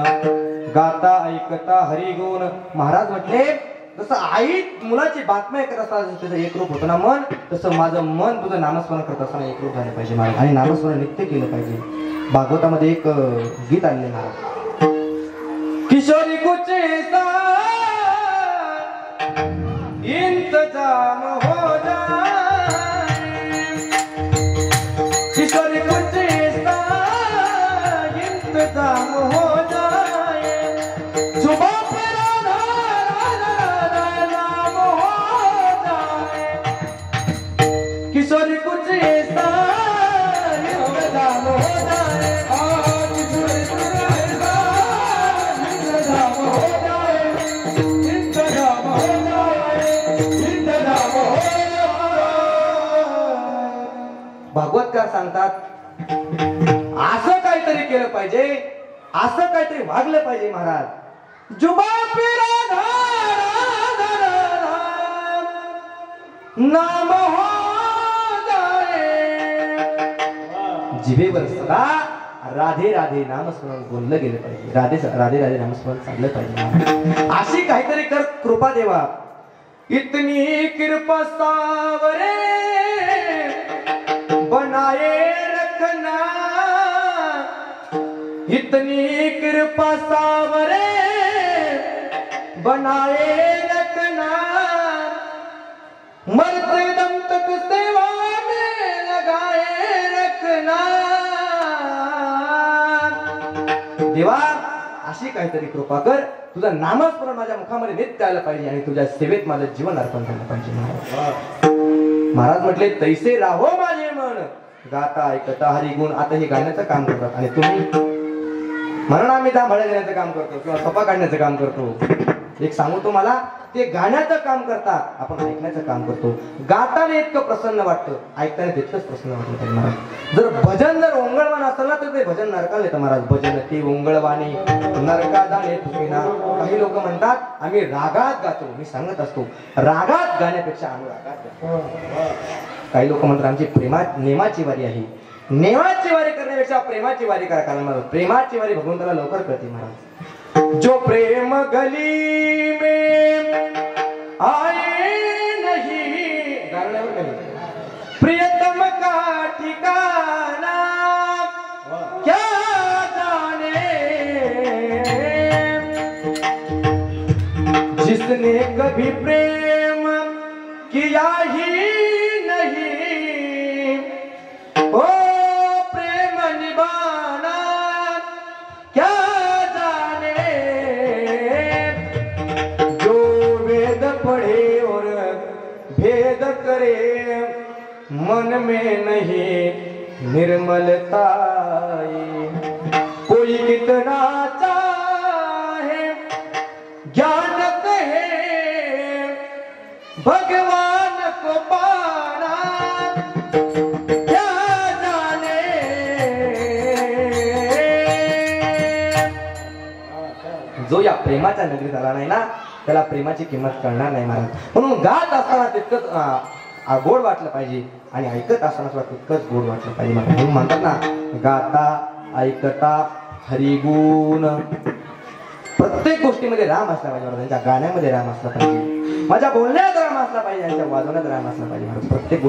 गाता ऐकता हरिगुण. महाराज म्हटले, जसं आई मुलाची बातमी ऐकत असताना त्याचं एक रूप होतं ना मन, तसं माझं मन तुझं नामस्मरण करत असताना एक रूप झालं पाहिजे महाराज. आणि नामस्मरण नित्य केलं पाहिजे. भागवतामध्ये एक गीत आणले महाराज, किशोरी कुछ ऐसा इंतजाम हो जाए, किशोरी कुछ ऐसा इंतजाम हो जाए, सुबह पे राधा राधा नाम हो जाए, किशोरी कुछ ऐसा इंतजाम हो जाए, किशोरी कुछ ऐसा इंतजाम हो जाए, इंतजाम हो जाए, इंतजाम हो जाए. भागवतकार सांगतात, असं काहीतरी केलं पाहिजे, असं काहीतरी वागलं पाहिजे महाराज. जुबा पे राधा राधा राधा नाम हो जाए, जिभेवर सदा राधे राधे नामस्मरण बोललं गेलं पाहिजे. राधे राधे राधे नामस्मरण चाललं पाहिजे. अशी काहीतरी कर कृपा देवा. इतनी कृपा सावरे बनाए रखना, इतनी कृपा सावरे बनाए रखना, मरते दम तक सेवा में लगाए रखना. देवा अशी काहीतरी कृपा कर. तुझं नामस्मरण माझ्या मुखामध्ये नित्य आलं पाहिजे आणि तुझ्या सेवेत माझं जीवन अर्पण झालं पाहिजे. महाराज म्हटले, तैसे राहो माझे मन, गाता ऐकता हरिगुण आता हे गाण्याचं काम करतात आणि तुम्ही म्हणून आम्ही दाभाडे देण्याचं काम करतो किंवा सपा काढण्याचं काम करतो. एक सांगू तुम्हाला, ते गाण्याचं काम करतात, आपण ऐकण्याचं काम करतो. गाताना इतकं प्रसन्न वाटतं, ऐकताना तितकंच प्रसन्न वाटतं महाराज. जर भजन जर ओंगळवान असेल ना तर ते भजन नरकाला येतं महाराज. भजन ती ओंगळवाणी नरका जाणे तुकिना. काही लोक म्हणतात आम्ही रागात गातो. मी सांगत असतो रागात गाण्यापेक्षा अनुरागात गातो. काही लोक म्हणतात आमची नेमाची वारी आहे. नेमाची वारी करण्यापेक्षा प्रेमाची वारी करा. कारण महाराज प्रेमाची वारी भगवंताला लवकर कळते महाराज. जो प्रेम गली में आए नहीं, प्रियतम का ठिकाना क्या जाने, जिसने कभी प्रेम किया ही नहीं, ओ प्रेम निभाना क्या जाने, जो वेद पढ़े और भेद करे मन में नहीं निर्मलता, कोई कितना चाहे ज्ञान कहे भगवान को पाना क्या जाने. जो या प्रेमाच्या नगरीत आला नाही ना त्याला प्रेमाची किंमत कळणार नाही महाराज. म्हणून गात असताना तितकंच गोड वाटलं पाहिजे आणि ऐकत असताना सुद्धा तितकंच गोड वाटलं पाहिजे महाराज. म्हणून म्हणतात ना गाता ऐकता हरिगुण. प्रत्येक गोष्टीमध्ये राम असला पाहिजे महाराज. त्यांच्या गाण्यामध्ये राम असला पाहिजे, माझ्या बोलण्यात राम असला पाहिजे, त्यांच्या वाजवण्यात राम असला पाहिजे महाराज. प्रत्येक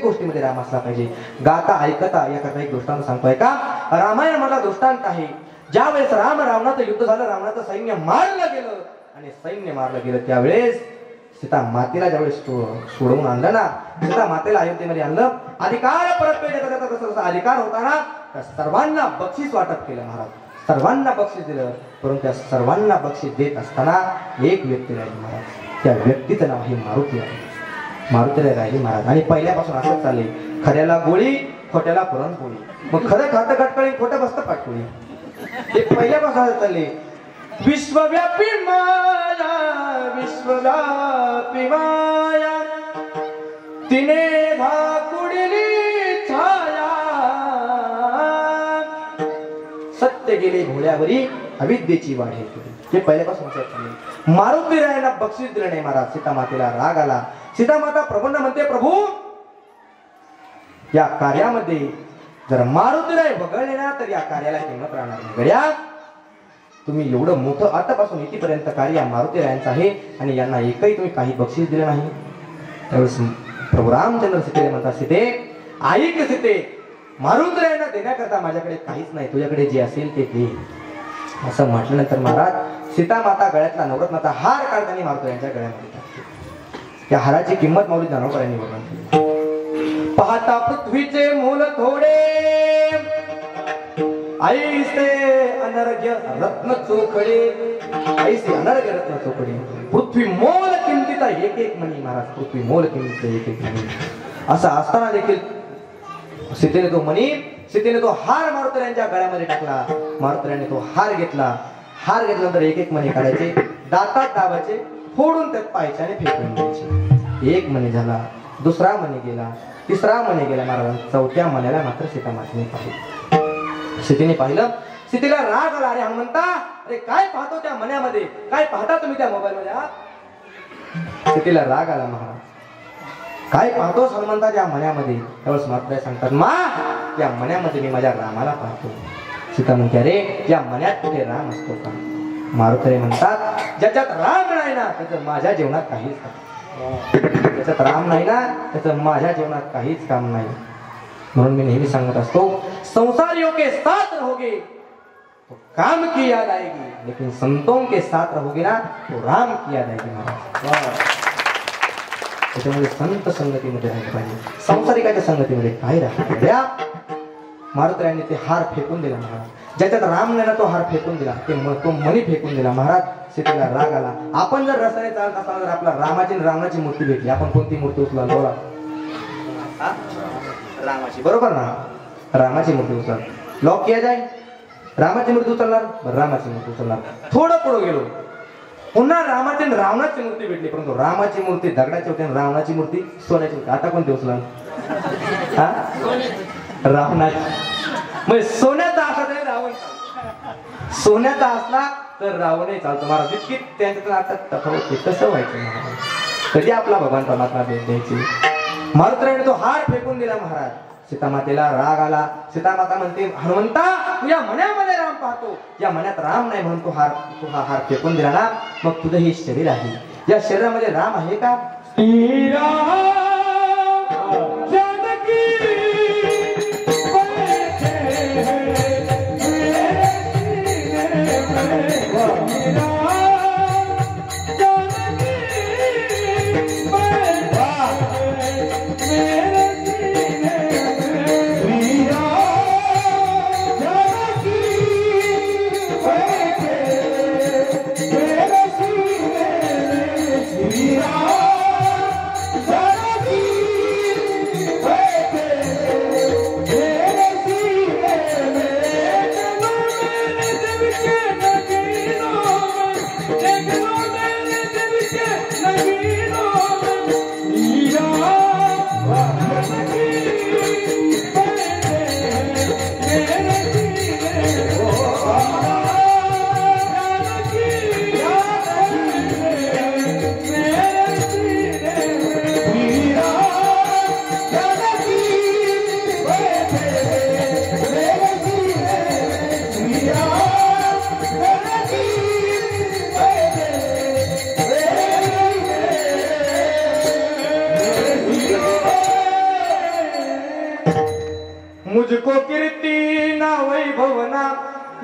गोष्टीमध्ये राम असला पाहिजे. गाता ऐकता याकरता एक दृष्टांत सांगतोय का. रामायण मला दृष्टांत आहे. ज्या वेळेस रावणाचं युद्ध झालं, रावणाचं सैन्य मारलं गेलं आणि सैन्य मारलं गेलं त्यावेळेस सीता मातेला ज्यावेळेस सोडवून आणलं ना, सीता मातेला अयोध्येमध्ये आणलं. अधिकार परत जसा अधिकार होता ना त्या सर्वांना बक्षीस वाटप केलं महाराज. सर्वांना बक्षीस दिलं. परंतु त्या सर्वांना बक्षीस देत असताना एक व्यक्ती राहिली महाराज. त्या व्यक्तीचं नाव आहे मारुती आहे. मारुतीला राहिली महाराज. आणि पहिल्यापासून असंच चालले, खऱ्याला गोळी खोट्याला पुरणपोळी. मग खरं खातं खटकळी खोटं बसतं पाटकोळी. ते पहिल्यापासून चालले. विश्वव्यापी माया विश्वव्यापी माया तिने धाकुडली छाया, सत्य गेले भोळ्यावरी अविद्येची वाढे. ते पहिल्यापासून चालले. मारुती रायाला बक्षीस दिलं नाही महाराज. सीता मातेला राग आला. सीता माता प्रभूंना म्हणते, प्रभू या कार्यामध्ये जर मारुतीराय वगळले ना तर या कार्याला किंमत राहणार नाही. गड्या तुम्ही एवढं मोठं आतापासून इथपर्यंत कार्य मारुतीरायांचं आहे आणि यांना एकही तुम्ही काही बक्षीस दिलं नाही. त्यावेळेस प्रभू रामचंद्र सीतेला म्हणतात, सीते ऐक सीते, मारुतीरायांना देण्याकरता माझ्याकडे काहीच नाही, तुझ्याकडे जे असेल ते दे. असं म्हटल्यानंतर महाराज सीता माता गळ्यातला नवरत्नाचा हार काढताना मारुतीरायांच्या गळ्यामध्ये टाकते. त्या हाराची किंमत माऊली जानवकरांनी वर्णन केली. पाहता पृथ्वीचे मोल थोडे ऐसे अनर्घ्य रत्न चोखडे, ऐसे अनर्घ्य रत्न चोखडे. पृथ्वी मोल किमतीचा एक एक मणी महाराज. पृथ्वी मोल किमतीचा एक एक मणी. असं असताना देखील सीतेने तो मणी, सीतेने तो हार मारुतीरायांच्या गळ्यामध्ये टाकला. मारुतीरायांनी तो हार घेतला. हार घेतल्यानंतर एक एक मणी काढायचे, दातात दाबायचे, फोडून त्यात पाहायचे आणि फेकून द्यायचे. एक मणी झाला, दुसरा मणी गेला, तिसरा मणी गेला महाराज. चौथ्या मण्याला मात्र सीता मातेने पाहिलं. सीतेने पाहिलं. सीतेला राग आला. अरे हनुमंता, अरे काय पाहतो त्या मण्यामध्ये, काय पाहता तुम्ही त्या मोबाईल मध्ये. सीतेला राग आला महाराज. काय पाहतोस हनुमंता त्या मण्यामध्ये. त्यावेळेस मात्र सांगतात, मा त्या मण्यामध्ये मी माझ्या रामाला पाहतो. सीता म्हणते, अरे या मण्यात कुठे राम असतो का. मारुती म्हणतात, ज्याच्यात राम नाही ना त्याचं माझ्या जीवनात काहीच काम, त्याच्यात राम नाही ना त्याचं माझ्या जीवनात काहीच काम नाही. म्हणून मी नेहमी सांगत असतो, संसारियों के साथ रहोगे तो काम की याद आएगी, लेकिन संतों के साथ रहोगे ना तो राम की याद आएगी महाराज. त्याच्यामध्ये संत संगतीमध्ये राहायला पाहिजे. संसारिकाच्या संगतीमध्ये काय राहायला. मारुतीरायांनी ते हार फेकून दिला महाराज. ज्याच्यात राम नाही ना तो हार फेकून दिला, तो मणी फेकून दिला महाराज. सीतेला राग आला. आपण जर रस्त्याने चालत असताना जर आपला रामाची मूर्ती भेटली, आपण कोणती मूर्ती उचलाल बोला. रामाची, बरोबर ना? रामाची मूर्ती उचल, लॉक किया जाए. रामाची मूर्ती उचलणार, रामाची मूर्ती उचलणार. थोडं पुढे गेलो, पुन्हा रामाची आणि रावणाची मूर्ती भेटली, परंतु रामाची मूर्ती दगडाची होती आणि रावणाची मूर्ती सोन्याची होती. आता कोणती उचला? रावणाची. म्हणजे सोन्याचा असला तरी रावण, सोन्याचा असला तर रावणही चालतो. महाराज इतकी त्यांच्यातून आता तफावत कसं व्हायचं महाराज? कधी आपला भगवान परमात्मा भेट द्यायची? मारुतीने तो हार फेकून दिला महाराज. सीतामातेला राग आला. सीतामाता म्हणते, हनुमंता तू या मण्यामध्ये राम पाहतो, या मण्यात राम नाही म्हणून तू हा हार फेकून दिला ना, मग तुझं हे शरीर आहे, या शरीरामध्ये राम आहे का? मुझको कीर्ति ना वैभव ना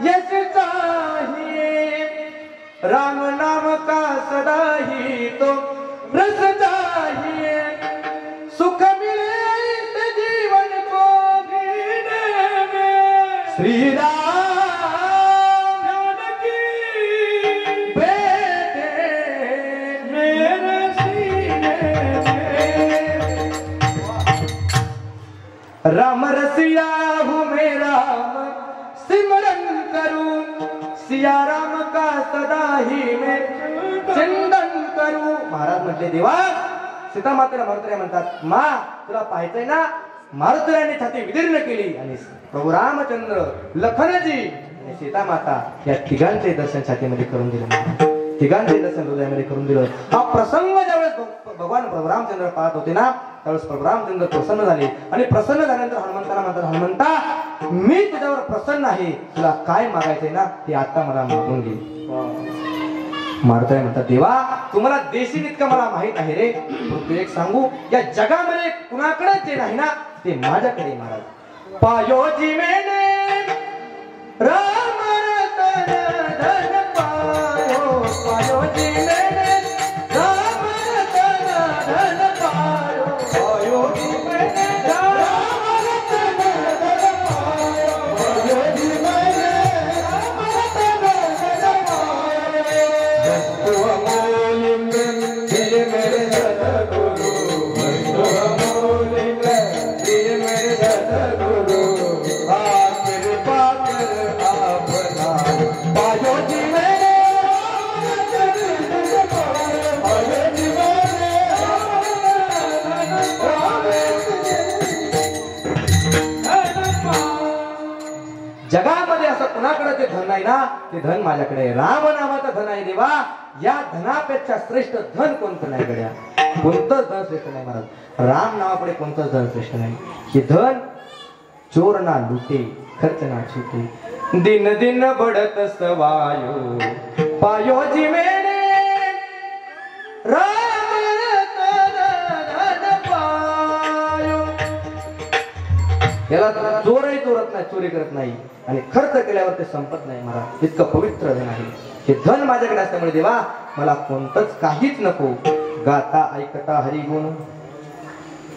यश चाहिए, राम नाम का सदा ही तो रस चाहिए, सुख मिले इस जीवन को जीने में, श्री राम जानकी बेटे मेरे सीने में, राम रसिया हूँ मैं राम सिमरन करूं, सिया राम का सदा ही मैं चिंतन करूं. महाराज म्हटले, देवा सीतामातेला मारुतीला म्हणतात, मा तुला पाहायचंय ना? मारुतीने छाती विदीर्ण केली आणि प्रभू रामचंद्र, लखनजी आणि सीतामाता या तिघांचे दर्शन छातीमध्ये करून दिलं, तिघांचे दर्शन हृदयामध्ये करून दिलं. हा प्रसंग ज्यावेळेस भगवान प्रभू रामचंद्र पाहत होते ना, त्यावेळेस प्रभू रामचंद्र प्रसन्न झाले आणि प्रसन्न झाल्यानंतर हनुमंताला म्हणतात, हनुमंता मी तुझ्यावर प्रसन्न आहे, तुला काय मागायचंय ना ते आता मला मागून घे. मारुतीला म्हणतात, देवा तुम्हाला देशील इतकं मला माहित आहे रे, तू एक सांगू, या जगामध्ये कुणाकडेच जे नाही ना ते माझ्याकडे. महाराज पायोजी मेने राम रतन धन पायो, पायोजी मेने राम रतन धन पायो, पायोजी मेने राम रतन धन पायो, पायोजी मेने राम रतन धन पायो, वस्तु अमूल्य दिए मेरे सद्गुरु, वस्तु अमूल्य दिए मेरे सद्गुरु, आप कृपा कर आपना पायोजी मेने पायोजी मेने जगामध्ये असं कुणाकडे ते धन नाही ना, ते धन माझ्याकडे आहे. राम नामाचं धन आहे देवा, या धनापेक्षा श्रेष्ठ धन कोणतं नाही गड्या, कोणतंच धन श्रेष्ठ नाही. महाराज राम नावापुढे कोणतंच धन श्रेष्ठ नाही. हे धन चोर ना लुटे, खर्च ना छुटे, दिन दिन बढ़त सवायो, पायोजी मेने राम रतन धन पायो. याला चोरही चोरत नाही, चोरी करत नाही आणि खर्च केल्यावर ते संपत नाही. महाराज इतकं पवित्र धन आहे. हे धन माझ्याकडे असल्यामुळे देवा मला कोणतंच काहीच नको. गाता ऐकता हरिगुण,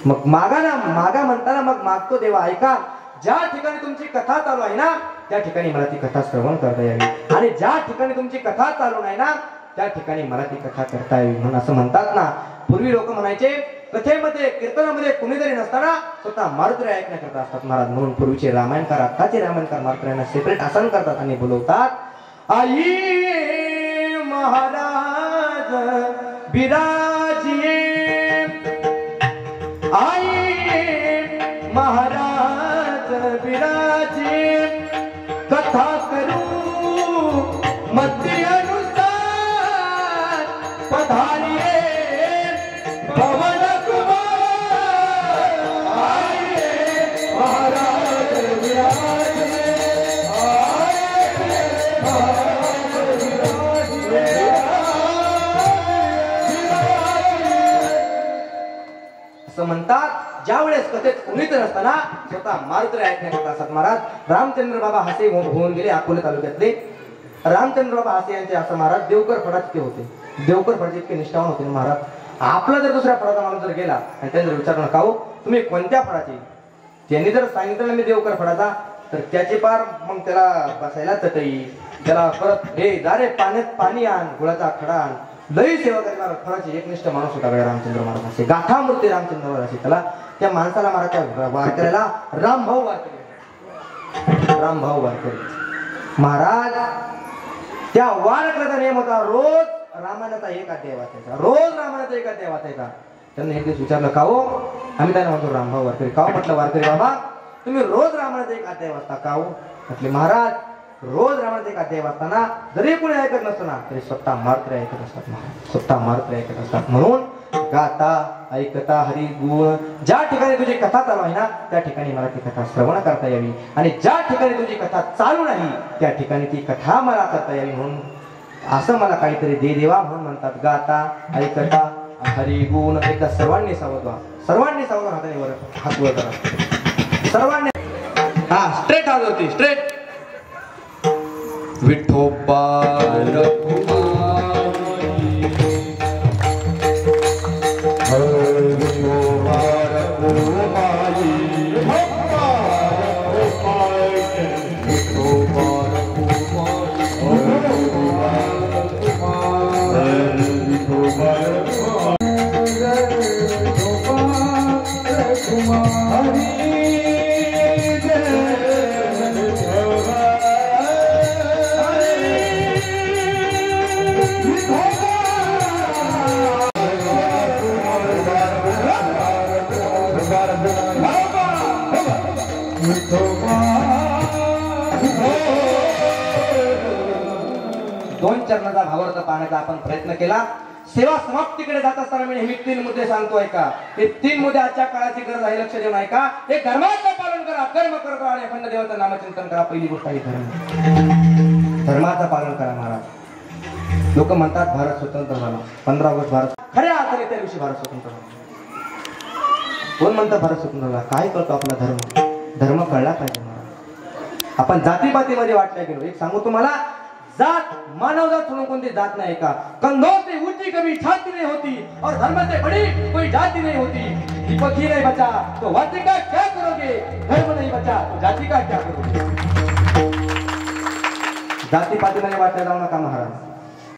मग मागा ना, मागा म्हणताना मग मागतो देवा ऐका. ज्या ठिकाणी तुमची कथा चालू आहे ना त्या ठिकाणी मला ती कथा श्रवण करता यावी, आणि ज्या ठिकाणी तुमची कथा चालू नाही ना त्या ठिकाणी मला ती कथा करता यावी. म्हणून असं म्हणतात ना, पूर्वी लोक म्हणायचे कथेमध्ये कीर्तनामध्ये कुणीतरी नसताना स्वतः मारुतीराय ऐकण्याकरता असतात महाराज. म्हणून पूर्वीचे रामायणकार आत्ताचे रामायणकार मारुतीरायांना सेपरेट आसन करतात आणि बोलवतात आई महाराज बिराजिये, आई महाराज बिराजिये, कथा करू मध्य अनुसार पधारिये पवन कुमार, आइए महाराज विराजिए, आइए महाराज विराजिए. असं म्हणतात ज्यावेळेस कथेत कुणीच नसताना स्वतः मारुतीराय ऐकण्याकरता असतात महाराज. रामचंद्र बाबा हासे होऊन गेले अकोले तालुक्यातले. रामचंद्र बाबा हासे यांचे असं महाराज देवकर फडाचे होते. देवकर फडाचे इतके निष्ठावान होते महाराज. आपला जर दुसऱ्या फडाचा माणूस जर गेला आणि त्यांनी जर विचारलं का हो तुम्ही कोणत्या फडाचे, त्यांनी जर सांगितलं ना मी देवकर फडाचा, तर त्याचे पार मग त्याला बसायला चटई, त्याला परत हे जा रे पाण्यात पाणी आण, गुळाचा खडा आण, लई सेवा करणारा फळाचे एकनिष्ठ माणूस होता रामचंद्र महाराज असे. गाठामूर्ती रामचंद्र महाराज असे. त्याला त्या माणसाला महाराज त्या वारकऱ्याला रामभाऊ वारकरी, रामभाऊ वारकरी महाराज. त्या वारकऱ्याचा नियम होता रोज रामायणाचा एक अध्याय वाचायचा, रोज रामायणाचा एक अध्याय वाचायचा. त्यांनी एक दिवस विचारलं का हो, आम्ही त्यांना म्हणतो रामभाऊ वारकरी. का म्हटलं वारकरी बाबा तुम्ही रोज रामायणाचा एक अध्याय वाचता का हो? म्हटले महाराज रोज रामायणाचा एक अध्याय वाचताना जरी कोणी ऐकत नसताना तरी स्वतः मारुतीराय ऐकत असतात महाराज, स्वतः मारुतीराय ऐकत असतात. म्हणून गाता ऐकता हरी गुण, ज्या ठिकाणी तुझी कथा चालू आहे ना त्या ठिकाणी मला ती कथा श्रवण करता यावी, आणि ज्या ठिकाणी तुझी कथा चालू नाही त्या ठिकाणी ती कथा मला करता यावी. म्हणून असं मला काहीतरी दे देवा म्हणून म्हणतात. गाता ऐकता हरी गुण. एकदा सर्वांनी सावध व्हा, सर्वांनी सावध हाताने वर हात वर करा सर्वांनी. हा स्ट्रेट हात होती स्ट्रेट. विठोबा दोन चरणाचा भावार्थ पाहण्याचा आपण प्रयत्न केला. सेवा समाप्तीकडे जात असताना मी नेहमी 3 मुद्दे सांगतोय का, हे 3 मुद्दे आजच्या काळाची गरज आहे. लक्ष देऊन ऐका. हे धर्माचं पालन करा, कर्म करत राहा आणि अखंड देवाचं नामचिंतन करा. पहिली गोष्ट आहे धर्म, धर्माचं पालन करा महाराज. लोक म्हणतात भारत स्वतंत्र झाला 15 ऑगस्ट भारत, खऱ्या अर्थाने त्या दिवशी भारत स्वतंत्र झाला. कोण म्हणतात भारत स्वतंत्र झाला? काय कळतो आपला धर्म? धर्म कळला पाहिजे महाराज. आपण जातीपातीमध्ये वाटल्या गेलो. एक सांगू तुम्हाला, जात मानवजात सोडून कोणती जात नाही का. कंधों से ऊंची कभी छाती नहीं होती और धर्म से बड़ी कोई जाति नहीं होती. दीपक ही नहीं बचा तो वाती का क्या करोगे, धर्म नहीं बचा तो जाति का क्या करोगे. जातीपातीमध्ये वाटल्या जाऊ नका महाराज.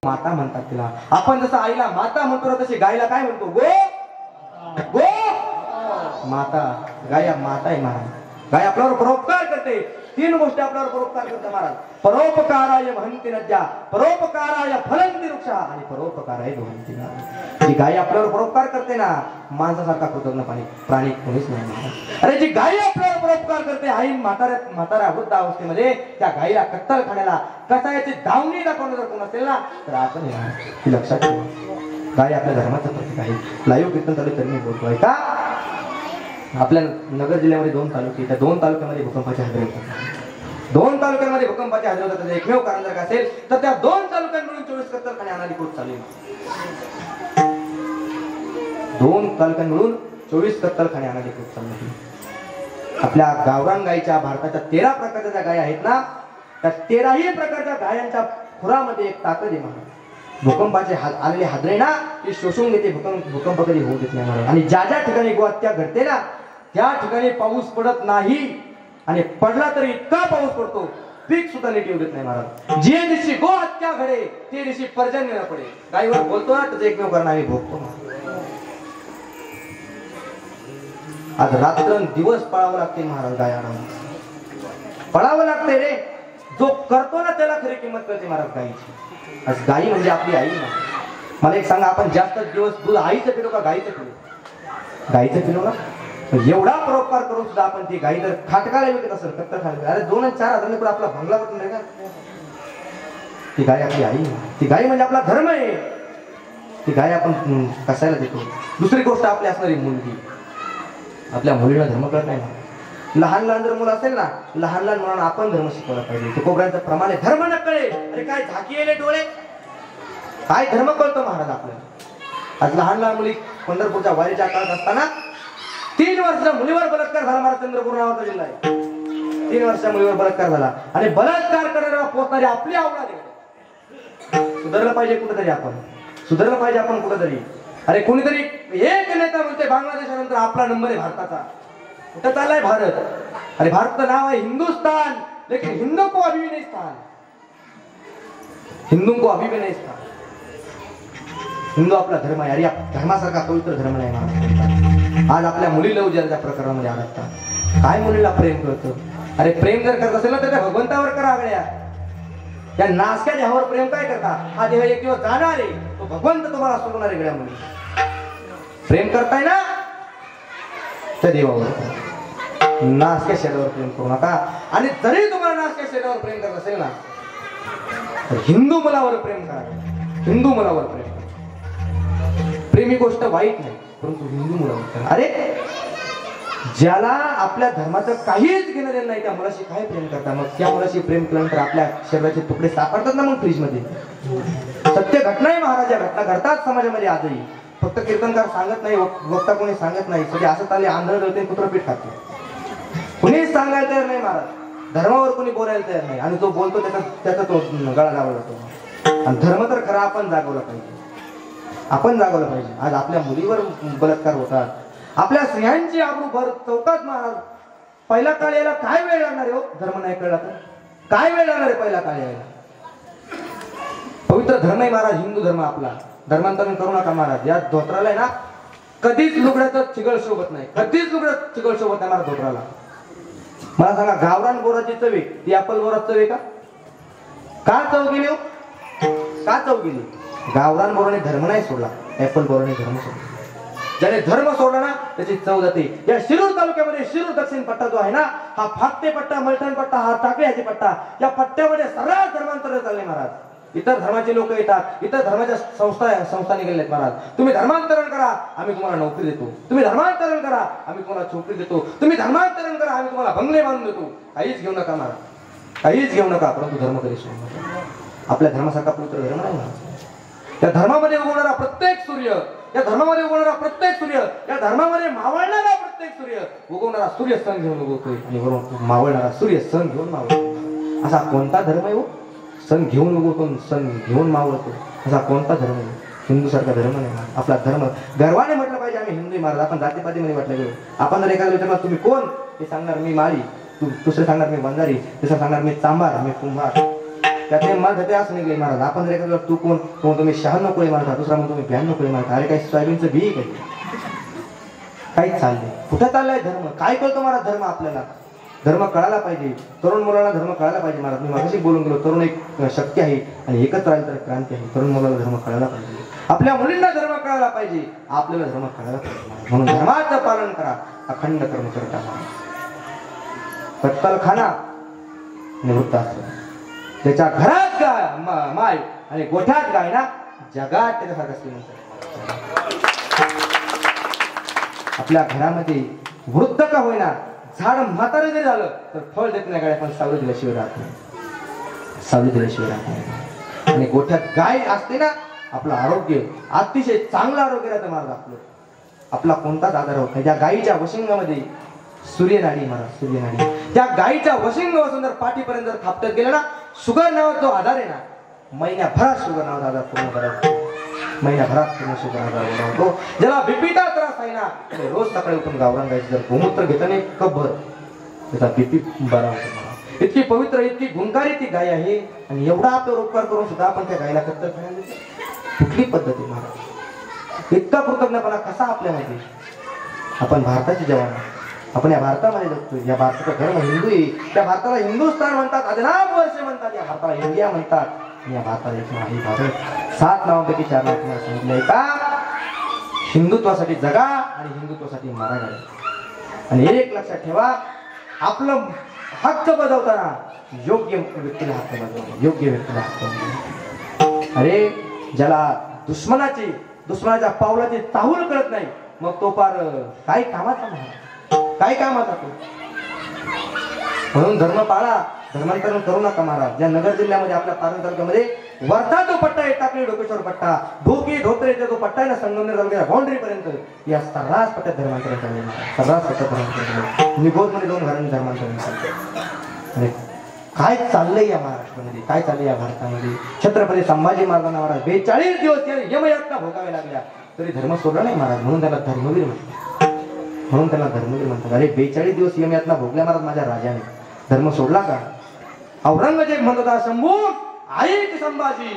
माता म्हणतात तिला. आपण जसं आईला माता म्हणतो तशी गायला काय म्हणतो? गो गो माता. गाय माता आहे महाराज. गाय आपल्यावर परोपकार करते. 3 गोष्टी आपल्यावर परोपकार करते महाराज. परोपकाराय वहंती नद्या, परोपकाराय फलंती वृक्षा आणि परोपकाराय वहंती नारी. जी गाय आपल्यावर परोपकार करते ना, माणसासारखा कृतज्ञ प्राणी कोणीच नाही महाराज. अरे जी गाय आपल्यावर परोपकार करते, आई म्हाताऱ्या वृद्ध अवस्थेमध्ये त्या गायीला कत्तल खाण्याला कसायाची धावणी दाखवणं जर कोण असेल ना तर आपण हे लक्षात ठेवा. गाय आपल्या धर्माचं प्रतीक आहे. लाईव्ह कीर्तन चालू तरी मी बोलतोय का. आपल्या नगर जिल्ह्यामध्ये 2 तालुके, त्या 2 तालुक्यामध्ये भूकंपाचे हादरे होतात. 2 तालुक्यांमध्ये भूकंपाचे हादरे होतात. त्याचं एकमेव कारण जर असेल तर त्या 2 तालुक्यांमधून 24 कत्तलखाने अनाधिकृत चालू. 2 तालुक्यांमधून 24 कत्तलखाने अनाधिकृत चालू. आपल्या गावरान गायीच्या भारताच्या 13 प्रकारच्या ज्या गायी आहेत ना, त्या 13ही प्रकारच्या गायांच्या खुरामध्ये एक ताकद आहे महाराज. भूकंपाचे आलेले हादरे ना ते शोषून घेते. भूकंप कधी होऊ देत नाही महाराज. आणि ज्या ज्या ठिकाणी गोहत्या घडते ना त्या ठिकाणी पाऊस पडत नाही, आणि पडला तरी इतका पाऊस पडतो पीक सुद्धा नीट येऊ देत नाही महाराज. जे दिवशी गोहत्या घडे ते दिवशी पर्जन्य न पडे. गायीवर बोलतो ना त्याचं एकमेव कारण आम्ही भोगतो. आज रात्रंदिवस पळावं लागते महाराज गाय आणून, पळावं लागते रे. जो करतो ना त्याला खरी किंमत कळते महाराज गायीची. आज गाई म्हणजे आपली आई ना. मला एक सांगा, आपण जास्त दिवस दूध आईचं पिलो का गाईचं पिलो? गाईचं पिलो ना. एवढा परोपकार करून सुद्धा आपण ती गाई जर खाटकाला विकत असेल कत्तर खाली, अरे 2 आणि 4 हजार आपला भंगला पडून नाही का? ती गाय आपली आई, ती गाय म्हणजे आपला धर्म आहे. ती गाय आपण कसायला देतो. दुसरी गोष्ट आपली असणारी मुलगी, आपल्या मुलीला धर्म कळत नाही ना. लहान लहान जर मुलं असेल ना, लहान लहान मुलांना आपण धर्म शिकवला पाहिजे. तुकोबऱ्यांच्या प्रमाणे धर्म न कळे, अरे काय झाकी येले डोळे, काय धर्म कळतो महाराज आपल्याला. आज लहान लहान मुली पंढरपूरच्या वारीच्या काळात असताना 3 वर्षाच्या मुलीवर बलात्कार झाला. महाराज चंद्रपूर नावाचा जिल्हा आहे. 3 वर्षाच्या मुलीवर बलात्कार झाला आणि बलात्कार करणाऱ्या पोचणारी आपली आवडा. सुधारलं पाहिजे कुठेतरी आपण, सुधारलं पाहिजे आपण कुठेतरी. अरे कोणीतरी एक नेता म्हणते बांगलादेशानंतर आपला नंबर आहे भारताचा. कुठं चाललाय भारत? अरे भारतचं नाव आहे हिंदुस्तान, लेकिन हिंदू को अभी भी नहीं स्थान. हिंदू को अभी भी नहीं स्थान. हिंदू आपला धर्म आहे. अरे धर्मासारखा पवित्र धर्म नाही महाराज. आज आपल्या मुलीला उजारच्या प्रकरणामध्ये अडकतात. काय मुलीला प्रेम करतो? अरे प्रेम जर करत असेल ना तर त्या भगवंतावर करा. आगळ्या या नासक्या देहावर प्रेम काय करता? हा देह एक दिवस जाणार आहे, तो भगवंत तुम्हाला सोडणार आहे. गड्या मुली प्रेम करताय ना त्या देवावर, नासक्या शरीरावर प्रेम करू नका. आणि जरी तुम्हाला नासक्या शरीरावर प्रेम करत असेल ना तर हिंदू मुलावर प्रेम करा. हिंदू मुलावर प्रेम करा. प्रेम ही गोष्ट वाईट नाही, परंतु हिंदू मुलावर करा. अरे ज्याला आपल्या धर्माचं काहीच घेणं देणं नाही त्या मुलाशी काय प्रेम करता? मग त्या मुलाशी प्रेम केल्यानंतर आपल्या शरीराचे तुकडे सापडतात ना मग फ्रीज मध्ये. सत्य घटना आहे महाराज, या घटना घडतात समाजामध्ये आजही. फक्त कीर्तनकार सांगत नाही, वक्ता कोणी सांगत नाही. सगळे असं चालले आंधळ जळते कुत्रपीठ खाते. कुणीच सांगायला तयार नाही महाराज. धर्मावर कोणी बोलायला तयार नाही आणि जो बोलतो त्याचा तो गळा दाबला जातो. आणि धर्म तर खरा आपण जागवला पाहिजे, आपण जागवलं पाहिजे. आज आपल्या मुलीवर बलात्कार होतात, आपल्या स्त्रियांची आबरू भर चौकात महाराज. पहिला काळ यायला काय वेळ लागणार आहे हो? धर्म नाही कळला तर काय वेळ लागणार आहे पहिला काळ यायला? पवित्र धर्म आहे महाराज, हिंदू धर्म आपला. धर्मांतरण करू नका महाराज. या धोत्राला आहे ना कधीच लुगड्याचं चिगळ शोभत नाही, कधीच लुगड्यात चिगळ शोभत नाही महाराज धोत्राला. मला सांगा, गावरान बोराची चव ती ऍपल बोराची चव का? का चव गेली हो? का चव गेली? गावरान बोराने धर्म नाही सोडला, ऍपल बोराने धर्म सोडला. ज्याने धर्म सोडला ना त्याची चव जाते. या शिरूर तालुक्यामध्ये शिरूर दक्षिण पट्टा जो आहे ना, हा फाकते पट्टा, मलठण पट्टा, हा टाकळ्याची पट्टा, या पट्ट्यामध्ये सर्रास धर्मांतर चालले महाराज. इतर धर्माचे लोक येतात, इतर धर्माच्या संस्था निघालेत महाराज. तुम्ही धर्मांतरण करा, आम्ही तुम्हाला नोकरी देतो. तुम्ही धर्मांतरण करा, आम्ही तुम्हाला छोकरी देतो. तुम्ही धर्मांतरण करा, आम्ही तुम्हाला बंगले बांधून देतो. काहीच घेऊ नका महाराज, काहीच घेऊ नका, परंतु धर्म कधी सोडू नका. आपल्या धर्मासारखा पवित्र धर्म नाही महाराज. त्या धर्मामध्ये उगवणारा प्रत्येक सूर्य, या धर्मामध्ये उगवणारा प्रत्येक सूर्य, या धर्मामध्ये मावळणारा प्रत्येक सूर्य, उगवणारा सूर्य सण घेऊन उगवतोय आणि वरून मावळणारा सूर्य सण घेऊन मावळतो. असा कोणता धर्म आहे हो? सण घेऊन उगवतो, सण घेऊन मावळतो. असा कोणता धर्म आहे? हिंदू सारखा धर्म नाही. आपला धर्म गर्वाने म्हटलं पाहिजे आम्ही हिंदू महाराज. आपण जातीपातीमध्ये म्हटलं गेलो. आपण जर एखाद्या विचारलं तुम्ही कोण, ते सांगणार मी माळी, दुसरे सांगणार मी बंजारी, तिसरं सांगणार मी चांभार, मी कुंभार. त्यातले मला ते असं निघले महाराज. आपण जर एखाद्या तू कोण, तो तुम्ही 96 कोळी मारता, दुसरा म्हणून तुम्ही 92 कोळी मारता. अरे काही सोयाबीनचं बी काही काहीच चाललंय. कुठं चाललाय धर्म? काय कळतो महाराज धर्म आपल्याला? धर्म कळायला पाहिजे. तरुण मुलाला धर्म कळायला पाहिजे महाराज. मी मागाशी बोलून गेलो, तरुण एक शक्ती आहे आणि एकत्र राहील तर क्रांती आहे. तरुण मुलाला धर्म कळायला पाहिजे, आपल्या मुलींना धर्म कळायला पाहिजे, आपल्याला धर्म कळायला पाहिजे. म्हणून धर्माचं पालन करा, अखंड कर्म करता. कत्तल खाना निवृत्त असतो. त्याच्या घरात गाय माय आणि गोठ्यात गाय ना, जगात त्याच्यासारखं श्रीमंत. आपल्या घरामध्ये वृद्ध का होईना, झाड म्हातारे जरी झालं तर फळ देत नाही गाय, पण सावली दिल्याशिवाय राहत नाही, सावली दिल्याशिवाय राहत नाही. आणि गोठ्यात गाय असते ना, आपलं आरोग्य अतिशय चांगलं आरोग्य राहतं महाराज. आपला कोणताच आजार होत नाही. त्या गायीच्या वशिंगामध्ये सूर्यनाडी महाराज, सूर्यनाडी. त्या गायीच्या वशिंगापासून जर पाठीपर्यंत जर थापटत गेलं ना, शुगर नावाचा जो आधार आहे ना, महिन्याभरात शुगर नावाचा आजार पूर्ण करायचा. महिन्याभरात पूर्ण शुगर आजार होतो. ज्याला बीपीचा त्रास आहे ना, रोज सकाळी उठून गावरान गायचं जर गोमूत्र घेतं नाही कपभर, त्याचा बीपी बरा होतो. इतकी पवित्र, इतकी गुणकारी ती गाय आहे. आणि एवढा आपला उपकार करून सुद्धा आपण त्या गायला कत्तल खायला देतो. कुठली पद्धती महाराज? इतका कृतज्ञपणा कसा आपल्यामध्ये? आपण भारताचे जवान, आपण या भारतामध्ये जगतो. या भारताचा धर्म हिंदू आहे. त्या भारताला हिंदुस्थान म्हणतात, अजनाभ वर्ष म्हणतात. या भारताला इंडिया म्हणतात. आणि या भारताला एक आहे भारत. 7 नावांपैकी 4 नाव तुम्हाला सांगितलंय का? हिंदुत्वासाठी जगा आणि हिंदुत्वासाठी मारा गाड्या. आणि एक लक्षात ठेवा, आपलं हक्क बजावताना योग्य व्यक्तीला हक्क बजावतो, योग्य व्यक्तीला हक्क बजावतो. अरे ज्याला दुश्मनाच्या पावलाची चाहूल कळत नाही, मग तो पार काय कामाचा महाराज, काय कामाचा तो. म्हणून धर्म पाळा, धर्मांतरण करू नका महाराज. ज्या नगर जिल्ह्यामध्ये आपल्या पारण तालुक्यामध्ये वर्धा जो पट्टा आहे, टाकळी डोकेश्वर पट्टा, ढोकी धोत्रेचा जो पट्टा आहे ना, संगमनेर तालुक्याच्या बाउंड्री पर्यंत, या सर्रास पट्ट्यात धर्मांतरण करणे, सर्रास पट्ट्यात धर्मांतरण. निगोजमध्ये 2 घरांनी धर्मांतरण करते. आणि काय चाललंय या महाराष्ट्रामध्ये, काय चाललंय या भारतामध्ये? छत्रपती संभाजी महाराजांना महाराज 42 दिवस यमयातना भोगाव्या लागल्या तरी धर्म सोडला नाही महाराज. म्हणून त्याला धर्मवीर म्हणतात, म्हणून त्याला धर्मवीर म्हणतात. अरे 42 दिवस यमयातना भोगल्या महाराज माझ्या राजाने, धर्म सोडला का? औरंगजेब म्हणत होता, शंभू ऐक संभाजी,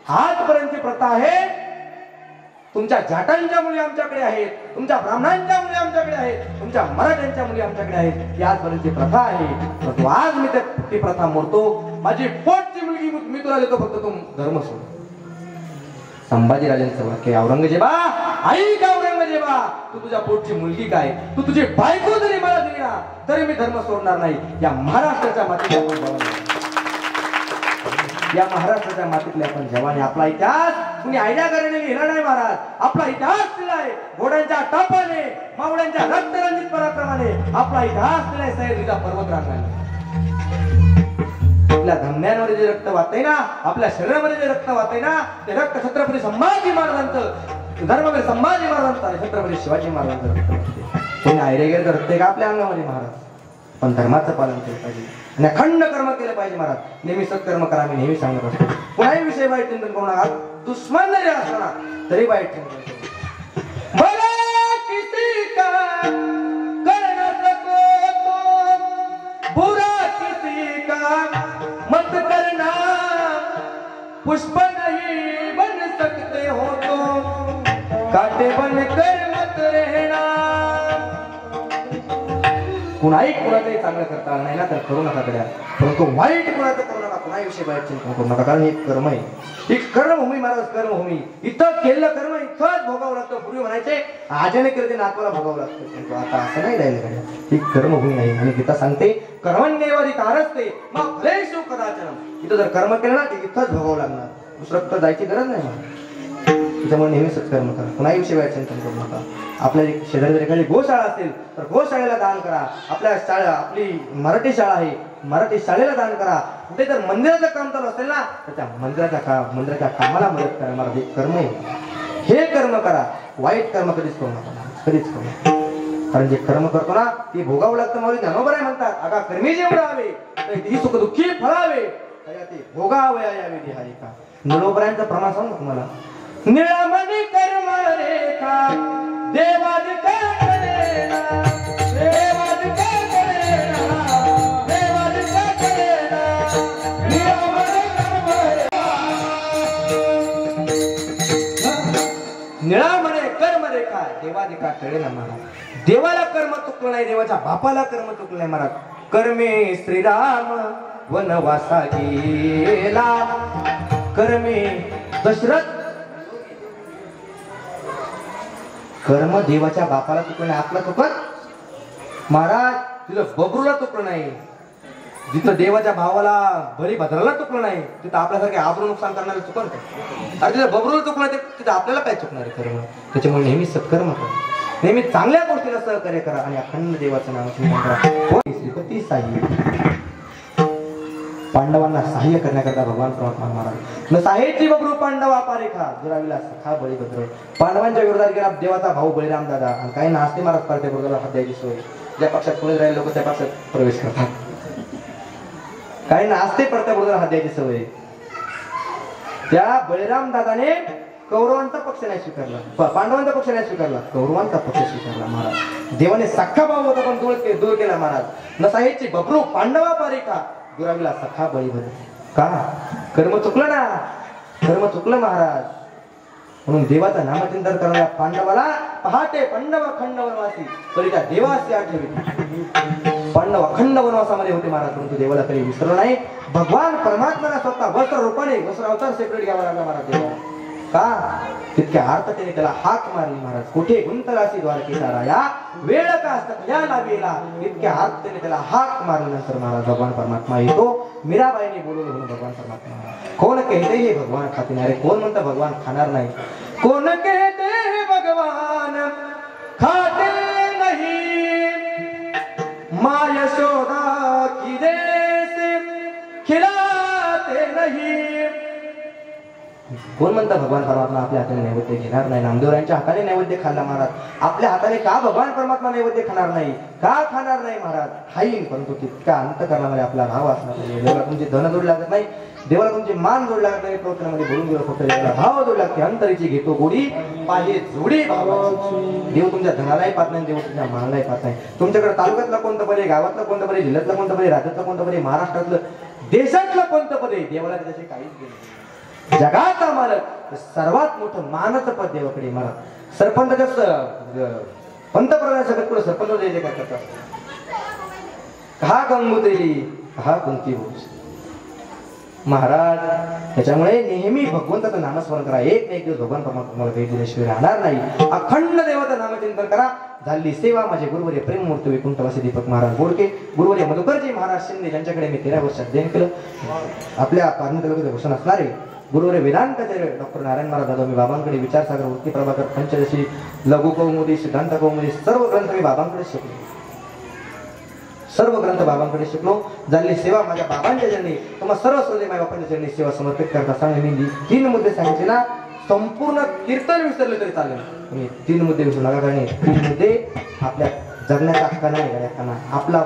आजपर्यंतची प्रथा आहे, तुमच्या जाटांच्या मुली आमच्याकडे आहेत, तुमच्या ब्राह्मणांच्या मुली आमच्याकडे आहेत, तुमच्या मराठ्यांच्या मुली आमच्याकडे आहेत, ही आजपर्यंतची प्रथा आहे. परंतु आज मी ती प्रथा मोडतो. माझी पोटची मुलगी मी तुला देतो, फक्त तू धर्म सोड. संभाजीराजांचं वाक्य, औरंगजेबा ऐक औरंगजेबा, तू तुझ्या पोटची मुलगी काय, तू तुझी बायको जरी मला दिली ना तरी मी धर्म सोडणार नाही. या महाराष्ट्राच्या मातीत आपण जवान, या महाराष्ट्राच्या मातीतले आपण जवान. आपला इतिहास कुणी आयडिया करणे लिहिला नाही महाराज. आपला इतिहास दिलाय घोड्यांच्या टापाने, मावळ्यांच्या रक्तरंजित पराक्रमाने. आपला इतिहास दिलाय सह्याद्रीच्या पर्वतरांगाने. आपल्या धमन्यांमध्ये जे रक्त वाहतंय ना, आपल्या शरीरामध्ये जे रक्त वाहतंय ना, ते रक्त छत्रपती संभाजी महाराजांचं, धर्मवीर संभाजी महाराजांचं आणि छत्रपती शिवाजी महाराजांचं रक्त वाहतंय. कोणी आयरेगेर रक्त का आपल्या अंगामध्ये महाराज? पण धर्माचं पालन केलं पाहिजे आणि अखंड कर्म केलं पाहिजे महाराज. नेहमी सत्कर्म करा, मी नेहमी सांगत असतो. कुणाही विषय वाईट चिंतन करू नका. दुश्मन जरी असताना तरी वाईट चिंतन करू. भला किसी का कर न सको तो, बुरा किसी का मत करना, पुष्प नहीं बन सकते हो तो, काटे बन कर मत रहना. कुणाही कुणाचंही चांगलं करता आलं नाही ना तर करू नका गड्या, परंतु वाईट कुणाचं करू नका. कुणाही विषयी वाईट चिंतन करू नका, कारण हे कर्म आहे, ही कर्मभूमी महाराज, कर्मभूमी. इथं केलेलं कर्म इथंच भोगावं लागतं. पूर्वी म्हणायचे आजने केलं ते नातवाला भोगावं लागतं, परंतु आता असं नाही राहिलं गड्या. ही कर्मभूमी नाही. आणि गीता सांगते कर्मण्येवाधिकारस्ते मा फलेषु कदाचन. इथं जर कर्म केलं ना ते इथंच भोगावं लागणार, दुसरं कुठं जायची गरज नाही मला. त्याच्यामुळे नेहमी सत्कर्म करा, कुणाही विषयी वाईट चिंतन करू नका. आपल्या शेजारी जर एखादी गोशाळा असेल तर गोशाळेला दान करा. आपल्या शाळा, आपली मराठी शाळा आहे, मराठी शाळेला दान करा. कुठे जर मंदिराचं काम चालू असेल ना तर त्या मंदिराच्या कामाला मदत करा. मला हे कर्म आहे, हे कर्म करा. वाईट कर्म कधीच करू नका, कधीच करू नका. कारण जे कर्म करतो ना ते भोगावं लागतं. माऊली ज्ञानोबा म्हणतात, आगा कर्मी जे उडावे ही सुख दुःखी फळावे, ते भोगावया या विधी हा एका. ज्ञानोबांचं प्रमाण सांगू तुम्हाला. निळमणी कर्म रेखा देवादिका करेना, देवादिका करेना, देवादिका करेना, निळमणी कर्म रेखा. निळमणी कर्म रेखा देवादिका करेना महाराज. देवाला कर्म चुकलं नाही, देवाच्या बापाला कर्म चुकलं नाही महाराज. कर्मे श्रीराम वनवासा गेला, कर्मे दशरथ. कर्म देवाच्या बापाला चुकलं नाही, आपला चुकत महाराज. तिथं बबरूला चुकलं नाही, जिथं देवाच्या भावाला बळीभद्राला चुकलं नाही, तिथं आपल्यासारखे आबरू नुकसान करणारे चुकत. अरे तिथं बबरूला चुकलं नाही, तिथं आपल्याला काय चुकणार आहे कर्म. त्याच्यामुळे नेहमी सत्कर्म करा, नेहमी चांगल्या गोष्टीला सहकार्य करा आणि अखंड देवाचं नाव स्मरण करा. श्रीपती साई पांडवांना सहाय्य करण्याकरता भगवान परमात्मा महाराज न साहेची बबरू पांडवा पारेखा जुराविला सखा बळीभद्र. पांडवांच्या विरोधात गेला देवाचा भाऊ बळीराम दादा. आणि काही नास्ते महाराज पार्ट्या बरोबर हात द्यायची सोय. ज्या पक्षात कोणी राहिले लोक त्या पक्षात प्रवेश करतात. काही नास्ते पडत्या बरोबर हात द्यायची सवय. त्या बळीराम दादाने कौरवांचा पक्ष नाही स्वीकारला, पांडवांचा पक्ष नाही स्वीकारला, कौरवांचा पक्ष स्वीकारला महाराज. देवाने सख्खा भाऊ होता पण दूर केला महाराज. न साहेची बबरू पांडवा पारेखा दुराविला सखा बळीभद्र. का कर्म चुकलं ना, कर्म चुकलं महाराज. म्हणून देवाचं नामचिंतन करणाऱ्या पांडवाला पहाटे पंडव अखंड वनवासी तरी त्या देवासी आठवी पंडव अखंड वनवासामध्ये होते महाराज, परंतु देवाला कधी विसरलो नाही. भगवान परमात्म्याला स्वतः वस्त्र रूपाने वस्त्र अवतार सेपरेट घ्यावा लागला महाराज देवाला. का तितक्या अर्थतेने त्याला हाक मारली महाराज. कुठे गुंतलासी द्वारकेचा राया वेळ का असतात या लाभेला, इतक्या अर्थतेने त्याला हाक मारल्यानंतर महाराज भगवान परमात्मा येतो. मीराबाईने बोलवलं म्हणून भगवान परमात्मा. कोण कहते हे भगवान खाते नाही रे, कोण म्हणतं भगवान खाणार नाही. कोण कहते हे भगवान खाते नहीं, माँ यशोदा की जैसे खिलाते नहीं. कोण म्हणतं भगवान परमात्मा आपल्या हाताने नैवेद्य घेणार नाही. नामदेवरायांच्या हाताने नैवेद्य खाल्ला महाराज, आपल्या हाताने का भगवान परमात्मा नैवेद्य खाणार नाही, का खाणार नाही महाराज. खाईन, परंतु तितका अंतःकरणामध्ये आपला भाव असला पाहिजे. देवाला तुमची धन जोड लागत नाही, देवाला तुमची मान जोड लागत नाही, प्रवचनामध्ये बोलून गेलो फक्त देवाला भाव जोड लागते. अंतरीची घेतो गोडी पाहिजे जोडी भावाची. देव तुमच्या धनालाही पाहत नाही, देव तुमच्या मानालाही पाहत नाही. तुमच्याकडे तालुक्यातलं कोणतं पदे, गावातलं कोणतं पदे, जिल्ह्यातलं कोणतं पदे, राज्यातलं कोणतं पदे, महाराष्ट्रातलं देशातलं कोणतं पदे, देवाला त्याचे काहीच गेलं. जगाचा मालक सर्वात मोठं मानाचं पद देवाकडे महाराज. सरपंचाच्या पंतप्रधान सगळं पुढे सरपंच द्यायचे काय करतात. का गंगोत्री हा कुंती बोस महाराज. त्याच्यामुळे नेहमी भगवंताचं नामस्मरण करा. एक ना एक दिवस भगवान परमात्म्याला भेट दिल्याशिवाय राहणार नाही. अखंड देवाचं नामचिंतन करा. झाली सेवा माझे गुरुवर्य प्रेममूर्ती वैकुंठवासी दीपक महाराज बोडके, गुरुवर्य मधुकरजी महाराज शिंदे ज्यांच्याकडे मी 13 वर्ष अध्ययन केलं. आपल्या पारमितालुक्याचे भूषण असणारे गुरुवर्य वेदांताचार्य डॉक्टर नारायण महाराज जाधव. मी बाबांकडे विचारसागर, वृत्ती प्रभाकर, पंचदशी, लघु कौमुदी, सिद्धांत कौमुदी सर्व ग्रंथ मी बाबांकडे शिकलो. सर्व ग्रंथ बाबांकडे शिकलो. झाली सेवा माझ्या बाबांच्या चरणी. तुम्हाला सर्व श्रोते माझ्या बाबांच्या चरणी सेवा समर्पित करता सांग. मी 3 मुद्दे सांगितले ना, संपूर्ण कीर्तन विसरले तरी चालेल. तुम्ही 3 मुद्दे विसरू नका, कारण 3 मुद्दे आपल्या जगण्याचा कणा आहे. गड्या आपला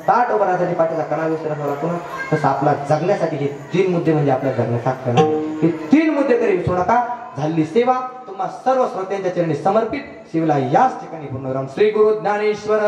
ताट उभारण्यासाठी पाठीचा कणा विसरण्याचा लागतो ना, तसं आपला जगण्यासाठी हे 3 मुद्दे म्हणजे आपल्या जगण्याचा कणा. हे 3 मुद्दे तरी विसरू नका. झाली सेवा तुम्हा सर्व श्रोत्यांच्या चरणी समर्पित. शिवला याच ठिकाणी पूर्ण. श्री गुरु ज्ञानेश्वर